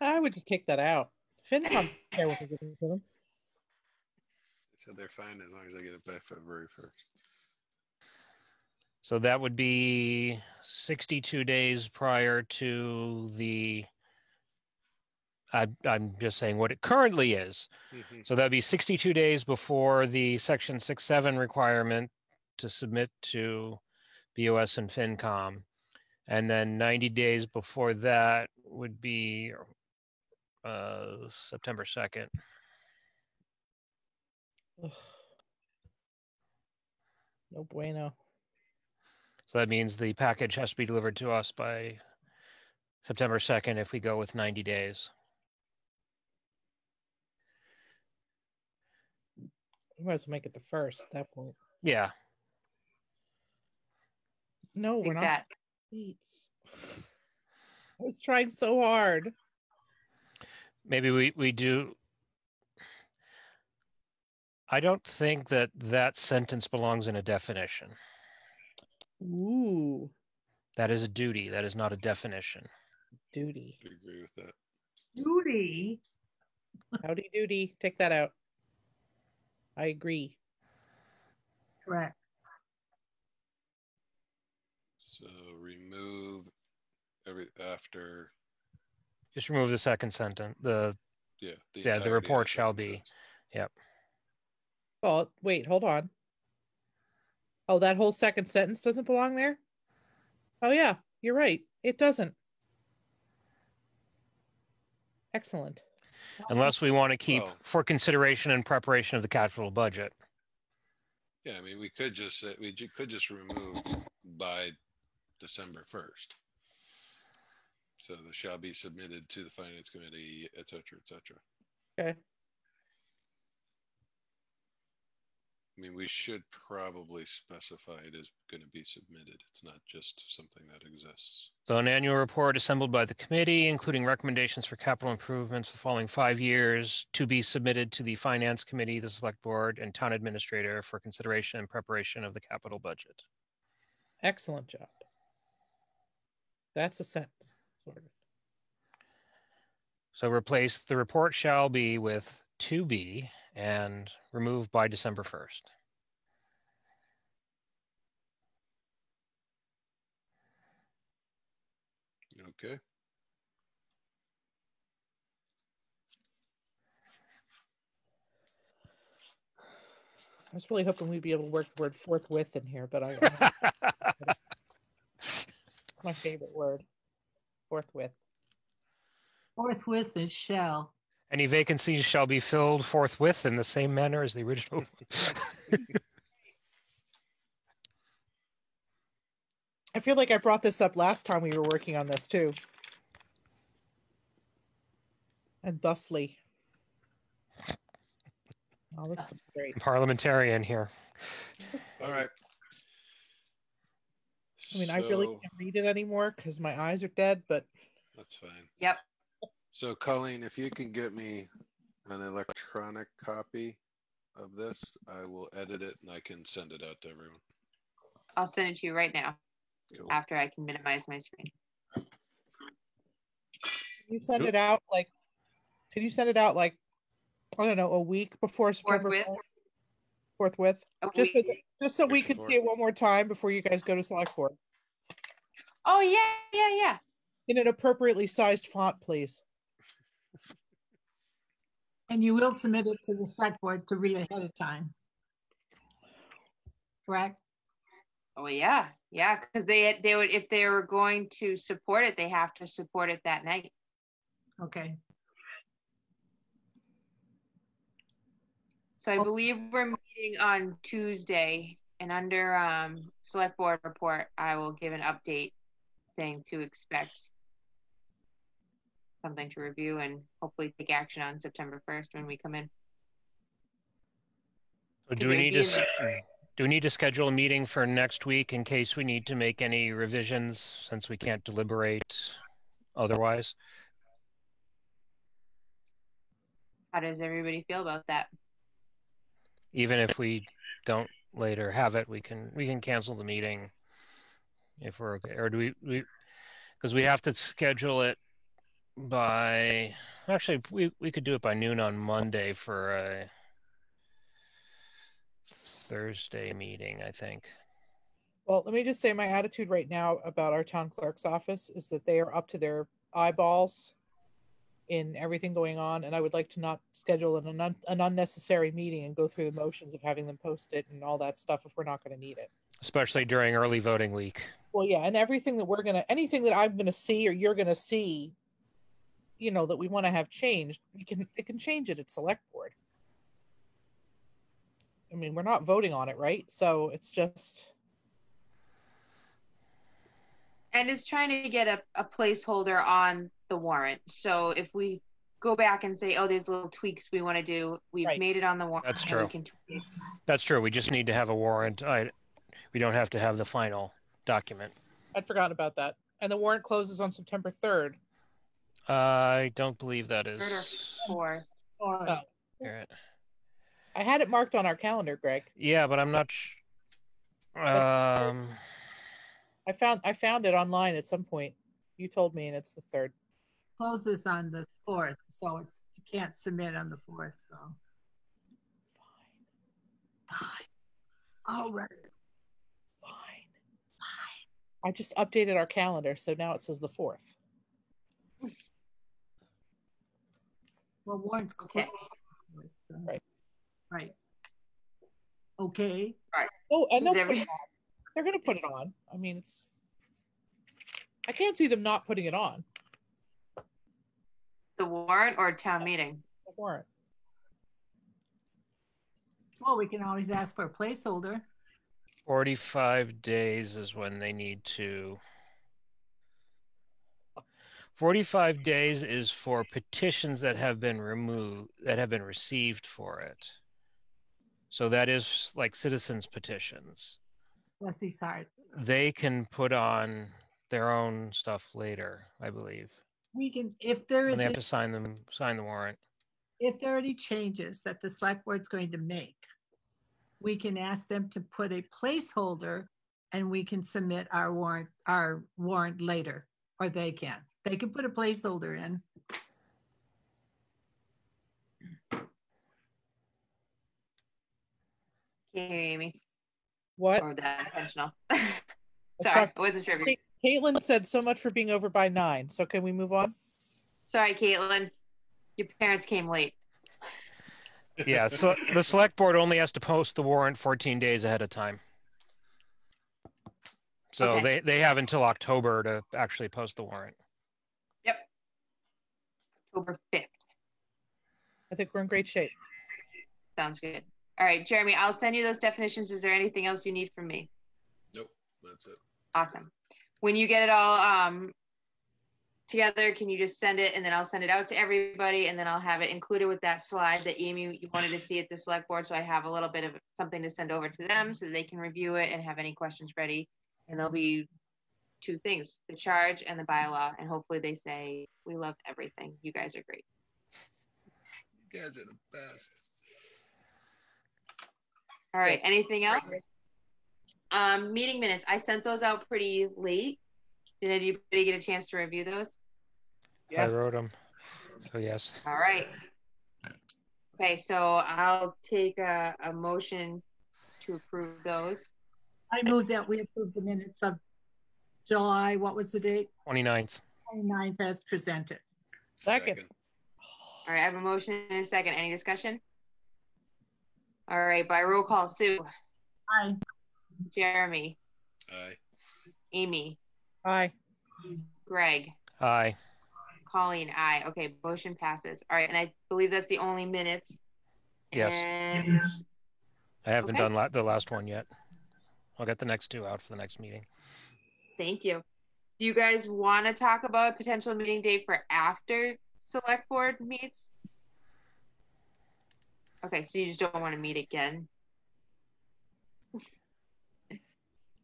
I would just take that out. FinCom care what they're giving to them. so they're fine as long as I get it by February 1st. So that would be 62 days prior to the, I'm just saying what it currently is. So that'd be 62 days before the section 6.7 requirement to submit to BOS and FinCom. And then 90 days before that would be September 2nd. Ugh. No bueno. So that means the package has to be delivered to us by September 2nd if we go with 90 days. We might as well make it the first at that point. Yeah. No, we're Take not. that. Dates. I was trying so hard. Maybe we do. I don't think that that sentence belongs in a definition. Ooh, That is a duty. That is not a definition. duty. I agree with that. Duty. Howdy doody. Take that out. I agree. Correct. So remove every after. Just remove the second sentence. The The report entirety shall of the be. sentence. Yep. Well, wait, hold on. Oh, that whole second sentence doesn't belong there? Oh, yeah, you're right. It doesn't. Excellent. Unless we want to keep Well- for consideration and preparation of the capital budget. Yeah, I mean, we could just say could just remove by December 1st. So the shall be submitted to the finance committee, et cetera, et cetera. Okay. I mean, we should probably specify it is going to be submitted. It's not just something that exists. So an annual report assembled by the committee, including recommendations for capital improvements the following 5 years, to be submitted to the finance committee, the select board, and town administrator for consideration and preparation of the capital budget. Excellent job. That's a sentence, sort of. So replace the report shall be with to be and remove by December 1st. Okay. I was really hoping we'd be able to work the word forthwith in here, but I my favorite word. Forthwith. Forthwith is shall. Any vacancies shall be filled forthwith in the same manner as the original. I feel like I brought this up last time we were working on this too. And thusly. Oh, this is great. Parliamentarian here. All right. I mean, I really So- can't read it anymore because my eyes are dead, but That's fine. Yep. So Colleen, if you can get me an electronic copy of this, I will edit it and I can send it out to everyone. I'll send it to you right now Cool. after I can minimize my screen. you send Cool. it out like, can you send it out like, I don't know, a week before September Forthwith. 4th? Forthwith? A Just, week. just so we Week can before. see it one more time before you guys go to select board. Oh, yeah. In an appropriately sized font, please. And you will submit it to the select board to read ahead of time. Correct? Oh, yeah. Because they would, if they were going to support it, they have to support it that night. Okay. So I believe we're meeting on Tuesday, and under select board report, I will give an update saying to expect something to review and hopefully take action on September 1st when we come in. So 'Cause do we it would need be to in do we need to schedule a meeting for next week in case we need to make any revisions since we can't deliberate otherwise? How does everybody feel about that? Even if we don't later have it, we can cancel the meeting if we're okay. Or do we because we have to schedule it by actually we could do it by noon on Monday for a Thursday meeting, I think. Well, let me just say my attitude right now about our town clerk's office is that they are up to their eyeballs in everything going on, and I would like to not schedule an unnecessary meeting and go through the motions of having them post it and all that stuff if we're not going to need it. Especially during early voting week. Well, yeah, and everything that anything that I'm gonna see or you're gonna see, that we want to have changed, it can change it at select board. I mean, we're not voting on it, right? So it's just. And it's trying to get a placeholder on the warrant. So if we go back and say, oh, there's little tweaks we want to do, we've Right. made it on the warrant. That's and true. we can tweak it. That's true. We just need to have a warrant. We don't have to have the final document. I'd forgotten about that. And the warrant closes on September 3rd. I don't believe that is. Third or fourth. Or Oh. Here. I had it marked on our calendar, Greg. Yeah, but I'm not. I found it online at some point. You told me, and it's the 3rd. closes on the 4th, so you can't submit on the 4th. So fine. All right. Fine. I just updated our calendar, so now it says the 4th. Well, warrants Okay. closed. So. Right. Right. Okay. Oh, and Is they're every- going to put it on. I mean, I can't see them not putting it on. The warrant or town meeting? The warrant. Well, we can always ask for a placeholder. 45 days is when they need to. 45 days is for petitions that have been received for it. So that is like citizens petitions. Bless his heart. They can put on their own stuff later, I believe. We can, if there And is, they have to sign the warrant. if there are any changes that the select board's going to make, we can ask them to put a placeholder and we can submit our warrant later, or they can put a placeholder in. Can't hear you, Amy. What? Or was that intentional? Let's Sorry, talk- I wasn't sure. Caitlin said so much for being over by 9. So can we move on? Sorry, Caitlin. Your parents came late. Yeah, so the select board only has to post the warrant 14 days ahead of time. So Okay. they have until October to actually post the warrant. Yep. October 5th. I think we're in great shape. Sounds good. All right, Jeremy, I'll send you those definitions. Is there anything else you need from me? Nope, that's it. Awesome. When you get it all together, can you just send it, and then I'll send it out to everybody, and then I'll have it included with that slide that Amy, you wanted to see at the select board, so I have a little bit of something to send over to them so they can review it and have any questions ready. And there'll be two things, the charge and the bylaw. And hopefully they say, we loved everything. You guys are great. You guys are the best. All right. Anything else? Meeting minutes. I sent those out pretty late. Did anybody get a chance to review those? Yes. I wrote them. So yes. All right. Okay, so I'll take a motion to approve those. I move that we approve the minutes of July, what was the date? 29th. 29th as presented. Second. All right, I have a motion and a second. Any discussion? All right, by roll call, Sue, Aye. Jeremy, Aye. Amy, Aye. Greg, Aye. Colleen, aye. Okay, motion passes. All right, and I believe that's the only minutes. Yes. And I haven't Okay. done the last one yet. I'll get the next two out for the next meeting. thank you. Do you guys want to talk about a potential meeting date for after select board meets? Okay, so you just don't want to meet again?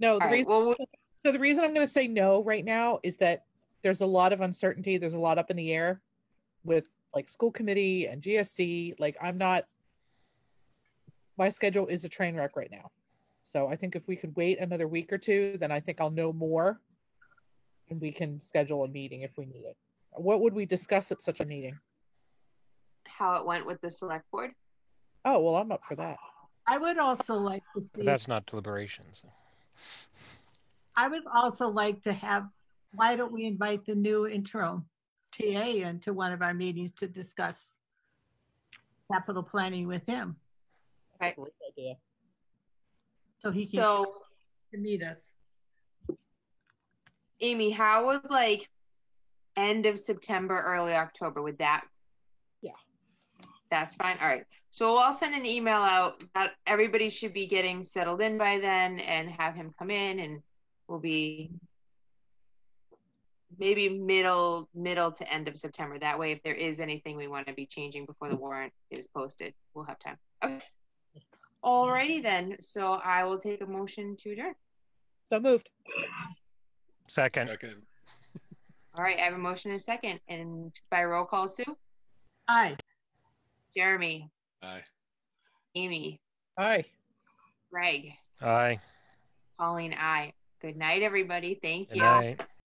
No, All the right, reason, well, so the reason I'm going to say no right now is that there's a lot of uncertainty. There's a lot up in the air with like school committee and GSC. Like my schedule is a train wreck right now. So I think if we could wait another week or two, then I think I'll know more and we can schedule a meeting if we need it. What would we discuss at such a meeting? how it went with the select board? Oh, well, I'm up for that. I would also like to But see, that's not deliberations. I would also like to have, why don't we invite the new interim TA into one of our meetings to discuss capital planning with him, That's a great idea. so he can So, meet us. Amy, how would like end of September, early October, would that? Yeah. That's fine. All right. So I'll send an email out that everybody should be getting settled in by then and have him come in, and we'll be maybe middle to end of September. That way, if there is anything we want to be changing before the warrant is posted, we'll have time. Okay. Alrighty then. So I will take a motion to adjourn. So moved. Second. Second. All right. I have a motion and a second. And by roll call, Sue, Aye. Jeremy, Aye. Amy, Aye. Greg, Aye. Pauline, aye. Good night, everybody. Thank Good you. night.